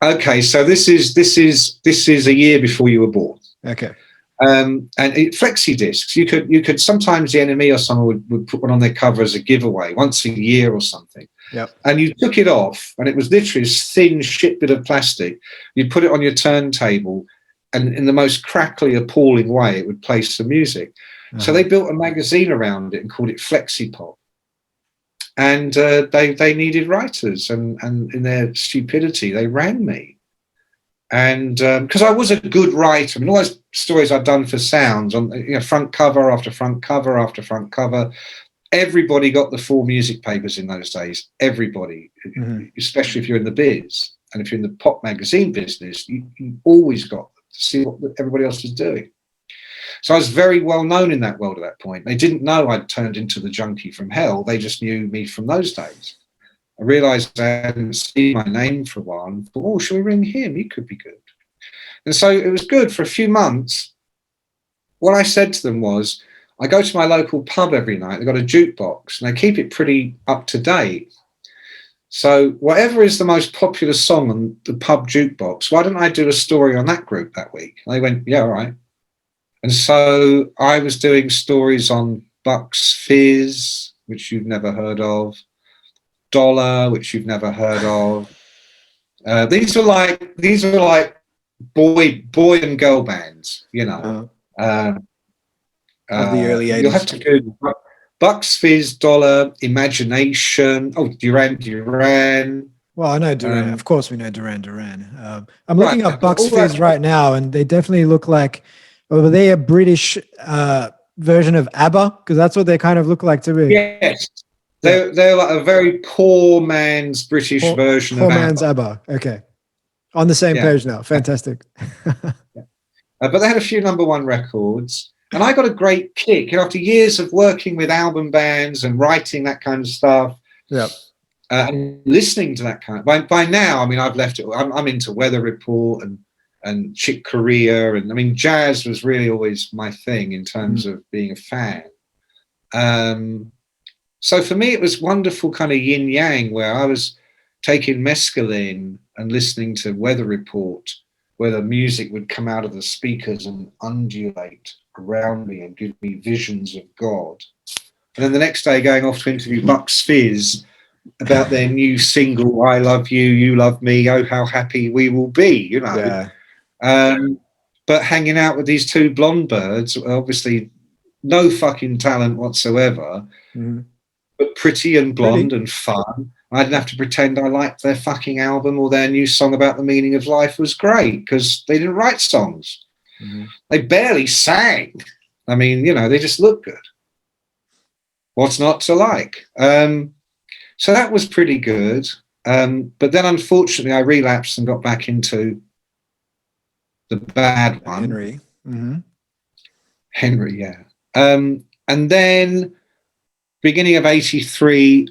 Okay, so this is a year before you were born. Okay. And flexi discs, you could sometimes the enemy or someone would put one on their cover as a giveaway once a year or something. Yep. And you took it off, and it was literally this thin shit bit of plastic. You'd put it on your turntable, and in the most crackly, appalling way, it would play some music. So they built a magazine around it and called it Flexi Pop. And they needed writers, and in their stupidity, they rang me. And because I was a good writer, I mean, all those stories I'd done for Sounds, on front cover after front cover after front cover, everybody got the 4 music papers in those days. Everybody, especially if you're in the biz, and if you're in the pop magazine business, you always got to see what everybody else was doing. So I was very well known in that world at that point. They didn't know I'd turned into the junkie from hell. They just knew me from those days. I realized I hadn't seen my name for a while and thought, oh, shall we ring him? He could be good. And so it was good for a few months. What I said to them was, I go to my local pub every night. They've got a jukebox and they keep it pretty up to date. So whatever is the most popular song on the pub jukebox, why don't I do a story on that group that week? And they went, yeah, all right. And so I was doing stories on Bucks Fizz, which you've never heard of, Dollar, which you've never heard of. These are like boy and girl bands, you know. Of the early 80s. You'll have to Google Bucks Fizz, Dollar, Imagination. Oh, Duran. Well, I know Duran. Of course, we know Duran. I'm looking up Bucks Fizz right now, and they definitely look like. Were they a British version of ABBA? Because that's what they kind of look like to me. Yes. They're like a very poor man's British version of ABBA. Poor man's ABBA. Okay. On the same page now. Fantastic. But they had a few #1 records. And I got a great kick. After years of working with album bands and writing that kind of stuff, and listening to that kind of... By now, I mean, I've left it. I'm into Weather Report and Chick Corea, and I mean, jazz was really always my thing in terms of being a fan. So for me, it was wonderful kind of yin yang, where I was taking mescaline and listening to Weather Report, where the music would come out of the speakers and undulate around me and give me visions of God. And then the next day, going off to interview Bucks Fizz about their new single, I Love You, You Love Me, Oh How Happy We Will Be, you know. Yeah. But hanging out with these 2 blonde birds, obviously no fucking talent whatsoever, but pretty and blonde and fun. I didn't have to pretend I liked their fucking album or their new song about the meaning of life was great, because they didn't write songs. They barely sang. I mean, you know, they just look good. What's not to like? So that was pretty good. But then unfortunately I relapsed and got back into the bad one. Henry. Mm-hmm. Henry, yeah. And then beginning of 83,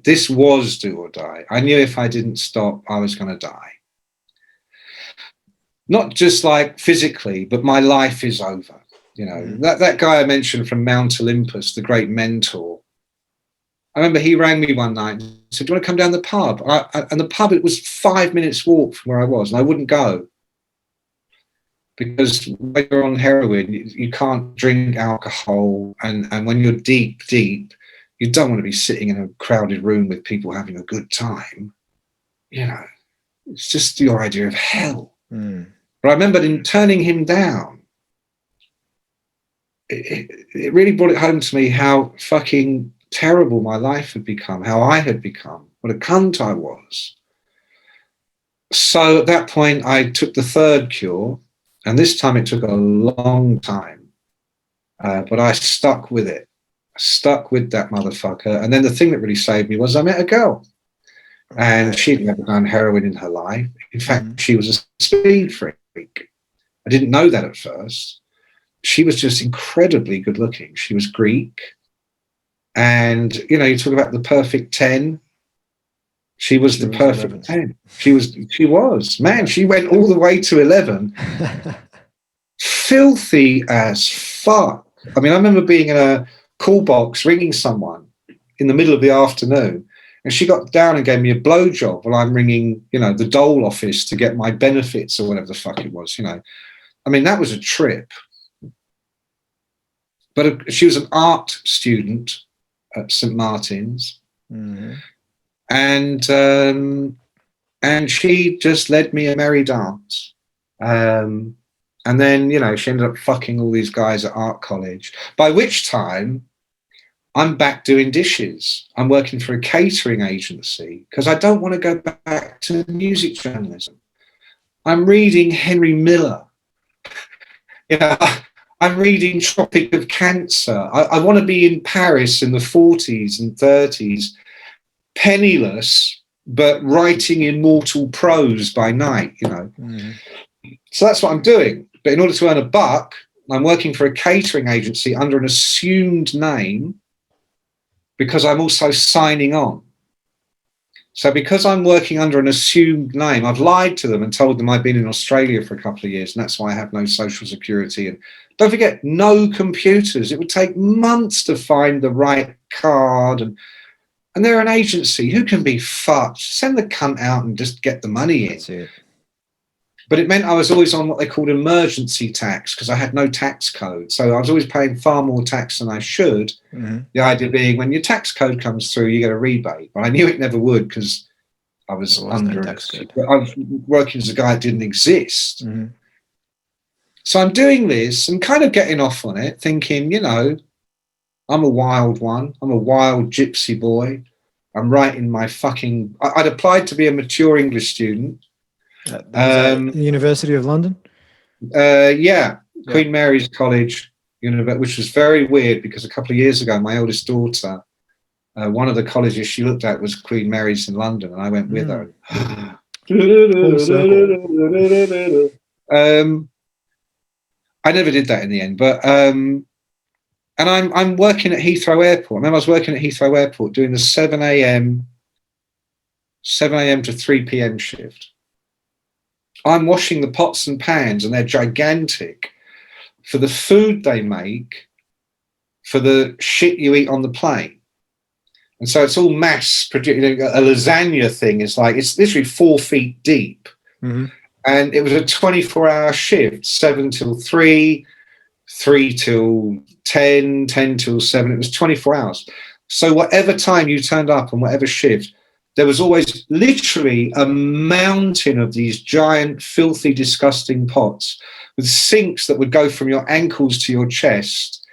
this was do or die. I knew if I didn't stop, I was going to die. Not just like physically, but my life is over. You know, that guy I mentioned from Mount Olympus, the great mentor, I remember he rang me one night and said, do you want to come down the pub? And the pub, it was 5 minutes walk from where I was, and I wouldn't go. Because when you're on heroin, you can't drink alcohol. And when you're deep, you don't want to be sitting in a crowded room with people having a good time. You know, it's just your idea of hell. But I remember in turning him down, it really brought it home to me how fucking terrible my life had become, how I had become, what a cunt I was. So at that point, I took the third cure, and this time it took a long time, but I stuck with it. I stuck with that motherfucker. And then the thing that really saved me was I met a girl, and she'd never done heroin in her life. In fact, she was a speed freak. I didn't know that at first. She was just incredibly good looking. She was Greek. And, you know, you talk about the perfect 10. She was the perfect 10. She was. Man, she went all the way to 11. Filthy as fuck. I mean, I remember being in a call box ringing someone in the middle of the afternoon, and she got down and gave me a blowjob while I'm ringing, you know, the dole office to get my benefits or whatever the fuck it was, you know. I mean, that was a trip. But she was an art student at St. Martin's. And she just led me a merry dance. And then, you know, she ended up fucking all these guys at art college, by which time I'm back doing dishes. I'm working for a catering agency because I don't want to go back to music journalism. I'm reading Henry Miller. You know, I'm reading Tropic of Cancer. I want to be in Paris in the 40s and 30s, penniless, but writing immortal prose by night, you know. So that's what I'm doing. But in order to earn a buck, I'm working for a catering agency under an assumed name because I'm also signing on. So because I'm working under an assumed name, I've lied to them and told them I've been in Australia for a couple of years, and that's why I have no social security. And don't forget, no computers. It would take months to find the right card. And they're an agency. Who can be fucked? Send the cunt out and just get the money in. That's it. But it meant I was always on what they called emergency tax because I had no tax code. So I was always paying far more tax than I should. The idea being when your tax code comes through, you get a rebate. But I knew it never would because I was under no tax code. I was working as a guy that didn't exist. So I'm doing this and kind of getting off on it, thinking, you know, I'm a wild one. I'm a wild gypsy boy. I'm writing my fucking... I'd applied to be a mature English student. The University of London? Yeah, Queen Mary's College, which was very weird because a couple of years ago, my oldest daughter, one of the colleges she looked at was Queen Mary's in London, and I went with her. Full circle. I never did that in the end, but and I'm working at Heathrow Airport. I remember I was working at Heathrow Airport doing the 7 a.m. to 3 p.m. shift. I'm washing the pots and pans, and they're gigantic for the food they make, for the shit you eat on the plane. And so it's all mass produced. A lasagna thing is like, it's literally 4 feet deep. And it was a 24-hour shift, 7 till 3, 3 till 10, 10 till 7. It was 24 hours. So whatever time you turned up on whatever shift, there was always literally a mountain of these giant, filthy, disgusting pots with sinks that would go from your ankles to your chest,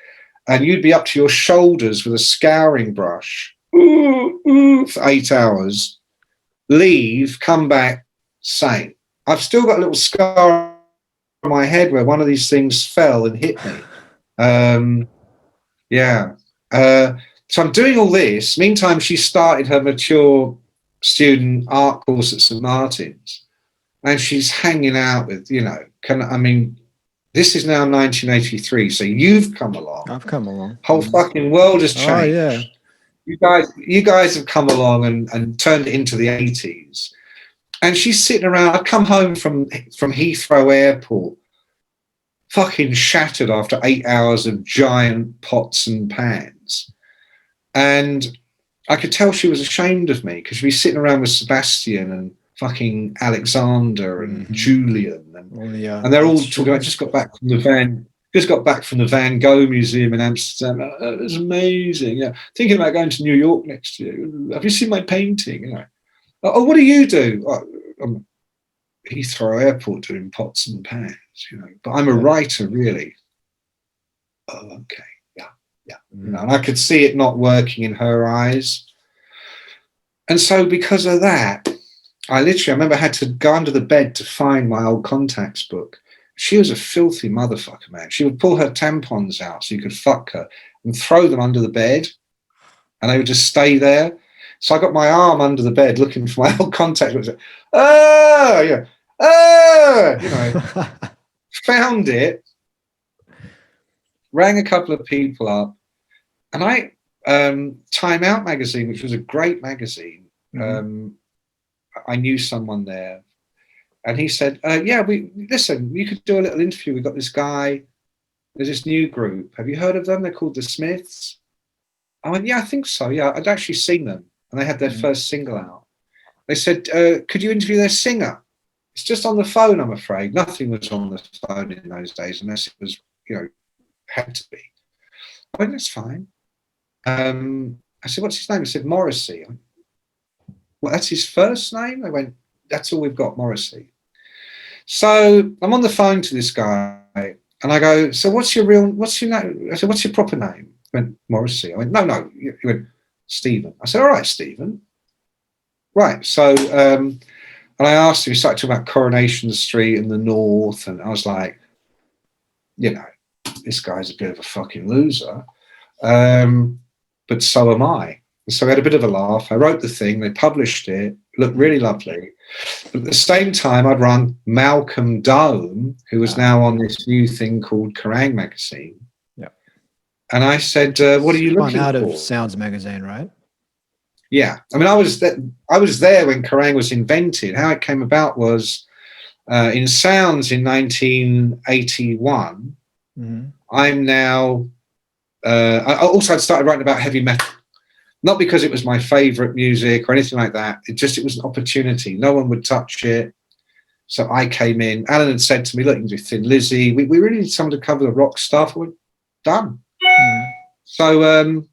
and you'd be up to your shoulders with a scouring brush for 8 hours, leave, come back, same. I've still got a little scar on my head where one of these things fell and hit me. So I'm doing all this. Meantime, she started her mature student art course at St. Martin's, and she's hanging out with, this is now 1983, so you've come along. I've come along. Whole fucking world has changed. Oh, yeah. You guys have come along and turned it into the 80s. And she's sitting around. I come home from Heathrow Airport, fucking shattered after 8 hours of giant pots and pans. And I could tell she was ashamed of me, because she'd be sitting around with Sebastian and fucking Alexander and Julian. And they're all talking about, just got back from the Van Gogh Museum in Amsterdam. It was amazing. Yeah, thinking about going to New York next year. Have you seen my painting? Oh, what do you do? Oh, I'm Heathrow Airport doing pots and pans. But I'm a writer, really. Oh, okay, yeah. And I could see it not working in her eyes, and so because of that, I remember I had to go under the bed to find my old contacts book. She was a filthy motherfucker, man. She would pull her tampons out so you could fuck her and throw them under the bed, and they would just stay there. So I got my arm under the bed looking for my old contact book. Found it, rang a couple of people up, and Time Out magazine, which was a great magazine. I knew someone there, and he said, listen, you could do a little interview. We've got this guy, there's this new group. Have you heard of them? They're called The Smiths. I went, yeah, I think so. Yeah, I'd actually seen them, and they had their first single out. They said, could you interview their singer? It's just on the phone, I'm afraid. Nothing was on the phone in those days unless it was, had to be. I went, that's fine. I said, what's his name? He said, Morrissey. I went, well, that's his first name? They went, that's all we've got, Morrissey. So I'm on the phone to this guy, and I go, so what's your name? I said, what's your proper name? He went, Morrissey. I went, no. He went, Stephen. I said, all right, Stephen. Right, so... and I asked him, he started talking about Coronation Street in the north, and I was like, this guy's a bit of a fucking loser, but so am I. And so we had a bit of a laugh. I wrote the thing, they published it, looked really lovely. But at the same time, I'd run Malcolm Dome, who was now on this new thing called Kerrang magazine. Yeah. And I said, what are you looking for? Out of Sounds magazine, right? Yeah, I mean, I was there when Kerrang was invented. How it came about was in Sounds in 1981. I'm now. I'd started writing about heavy metal, not because it was my favourite music or anything like that. It was an opportunity. No one would touch it, so I came in. Alan had said to me, "Look, you can do Thin Lizzy. We really need someone to cover the rock stuff." I went, done. So.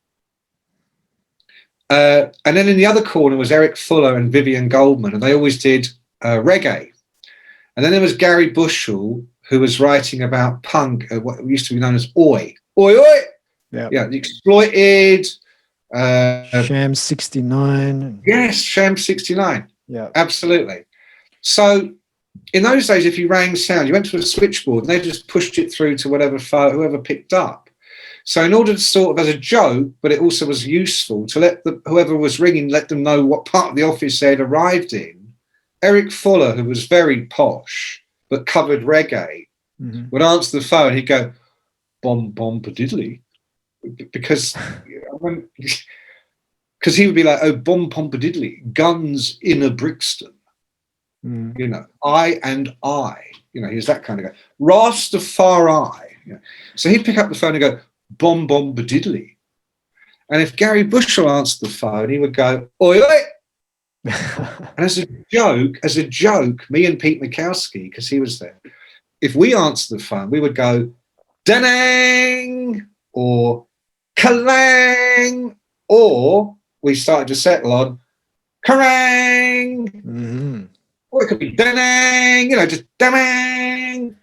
And then in the other corner was Eric Fuller and Vivian Goldman, and they always did reggae. And then there was Gary Bushell, who was writing about punk, what used to be known as Oi. Oi, oi! Yeah, the Exploited. Sham 69. Yes, Sham 69. Yeah. Absolutely. So in those days, if you rang Sound, you went to a switchboard and they just pushed it through to whoever picked up. So in order to sort of as a joke, but it also was useful to let whoever was ringing, let them know what part of the office they had arrived in, Eric Fuller, who was very posh but covered reggae, would answer the phone. He'd go, bom, bom, diddly. Because he would be like, oh, bom, bom, diddly, guns in a Brixton. I and I. He's that kind of guy. Rastafari. So he'd pick up the phone and go, bom bom diddly. And if Gary Bushell answered the phone, he would go, oi oi. And as a joke, me and Pete Mikowski, because he was there, if we answered the phone, we would go, Danang, or Kalang, or we started to settle on Kerrang, or it could be Danang, just Danang.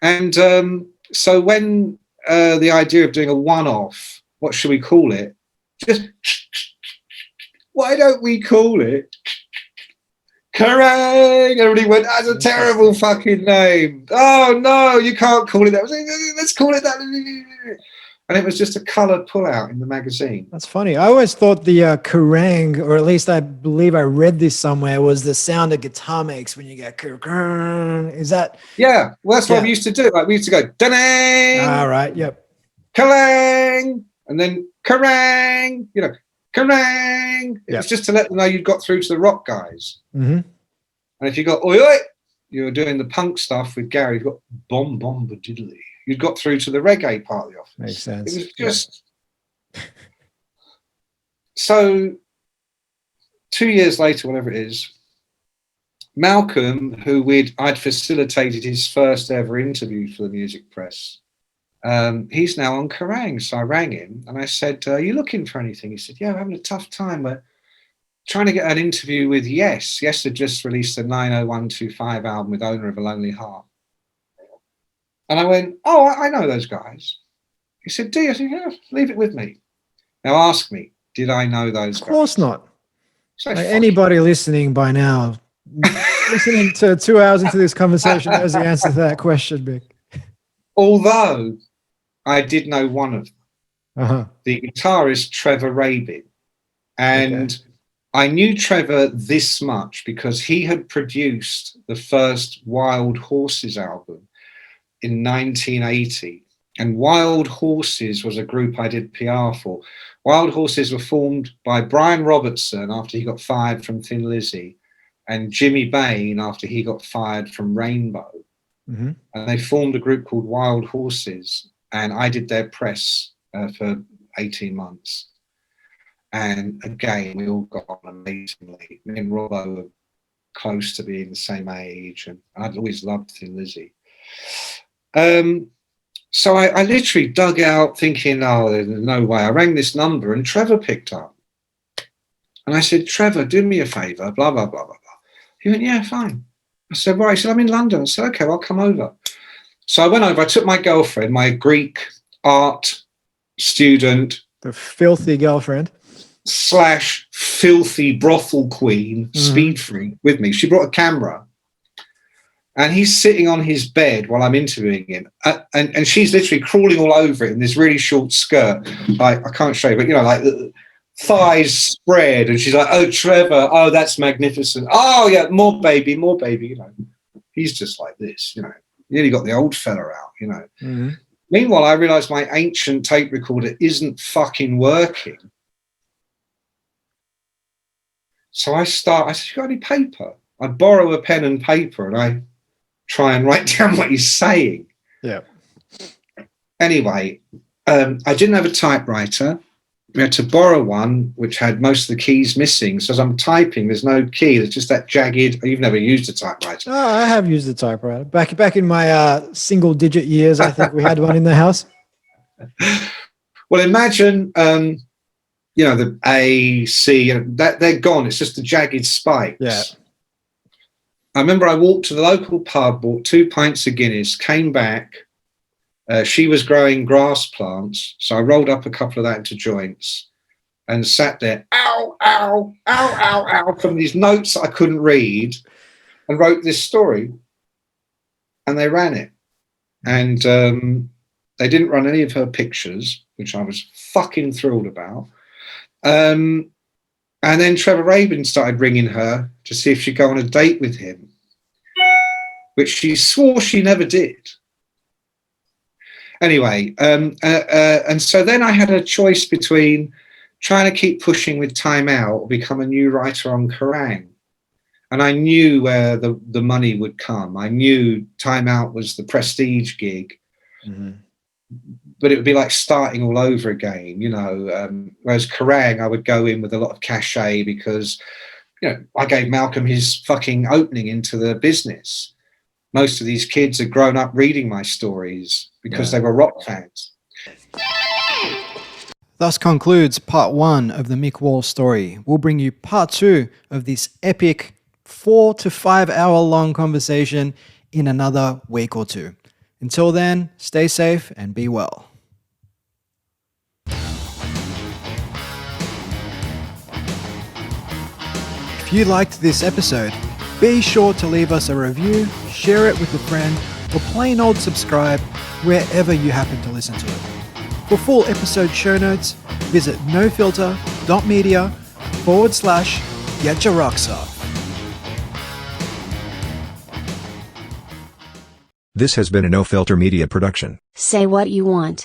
And so when the idea of doing a one-off, what should we call it? Just, why don't we call it Kerrang? Everybody went, that's a terrible fucking name. Oh, no, you can't call it that. Let's call it that. And it was just a coloured pullout in the magazine. That's funny. I always thought the Kerrang, or at least I believe I read this somewhere, was the sound a guitar makes when you get Kerrang. Is that? Yeah, well, that's what we used to do. Like we used to go, da-dang! All right, yep. Kerrang! And then Kerrang! You know, Kerrang! It was just to let them know you'd got through to the rock guys. Mm-hmm. And if you got oi oi, you were doing the punk stuff with Gary. You've got bom bom ba diddly. You'd got through to the reggae part of the office. Makes sense. It was just so. 2 years later, whatever it is, Malcolm, who I'd facilitated his first ever interview for the music press. He's now on Kerrang. So I rang him and I said, "Are you looking for anything?" He said, "Yeah, I'm having a tough time. We're trying to get an interview with Yes. Yes had just released a 90125 album with Owner of a Lonely Heart." And I went, "Oh, I know those guys." He said, "Do you?" I said, "Yeah, leave it with me." Now ask me, did I know those guys? Of course not. So like anybody listening by now, listening to 2 hours into this conversation knows the answer to that question, Mick. Although I did know one of them, the guitarist Trevor Rabin. And I knew Trevor this much because he had produced the first Wild Horses album in 1980, and Wild Horses was a group I did PR for. Wild Horses were formed by Brian Robertson after he got fired from Thin Lizzy, and Jimmy Bain after he got fired from Rainbow. Mm-hmm. And they formed a group called Wild Horses, and I did their press for 18 months. And again, we all got on amazingly. Me and Robbo were close to being the same age, and I'd always loved Thin Lizzy. So I literally dug out thinking, oh, there's no way. I rang this number and Trevor picked up. And I said, "Trevor, do me a favour, blah, blah, blah, blah, blah." He went, "Yeah, fine." I said, "Right." He said, "I'm in London." I said, "Okay, well, I'll come over." So I went over. I took my girlfriend, my Greek art student. The filthy girlfriend. / filthy brothel queen, speed freak, with me. She brought a camera. And he's sitting on his bed while I'm interviewing him. And she's literally crawling all over it in this really short skirt. Like, I can't show you, but, you know, like the thighs spread. And she's like, "Oh, Trevor, oh, that's magnificent. Oh, yeah, more baby, you know." He's just like this, you know. Nearly got the old fella out, you know. Mm-hmm. Meanwhile, I realised my ancient tape recorder isn't fucking working. So I said, "You got any paper?" I borrow a pen and paper and I try and write down what he's saying. Yeah. Anyway, I didn't have a typewriter. We had to borrow one which had most of the keys missing. So as I'm typing, there's no key. There's just that jagged. You've never used a typewriter. Oh, I have used a typewriter. Back in my single-digit years, I think we had one in the house. Well, imagine, you know, the A, C, that they're gone. It's just the jagged spikes. Yeah. I remember I walked to the local pub, bought 2 pints of Guinness, came back. She was growing grass plants, so I rolled up a couple of that into joints and sat there, ow, ow, ow, ow, ow, from these notes I couldn't read, and wrote this story. And they ran it. And they didn't run any of her pictures, which I was fucking thrilled about. And then Trevor Rabin started ringing her to see if she'd go on a date with him, which she swore she never did. Anyway, and so then I had a choice between trying to keep pushing with Time Out or become a new writer on Kerrang. And I knew where the money would come. I knew Time Out was the prestige gig. Mm-hmm. But it would be like starting all over again, you know. Whereas Kerrang, I would go in with a lot of cachet because, you know, I gave Malcolm his fucking opening into the business. Most of these kids had grown up reading my stories because they were rock fans. Thus concludes part 1 of the Mick Wall story. We'll bring you part 2 of this epic 4 to 5 hour long conversation in another week or two. Until then, stay safe and be well. If you liked this episode, be sure to leave us a review, share it with a friend, or plain old subscribe wherever you happen to listen to it. For full episode show notes, visit nofilter.media/Getcha Rocks Off. This has been a No Filter Media production. Say what you want.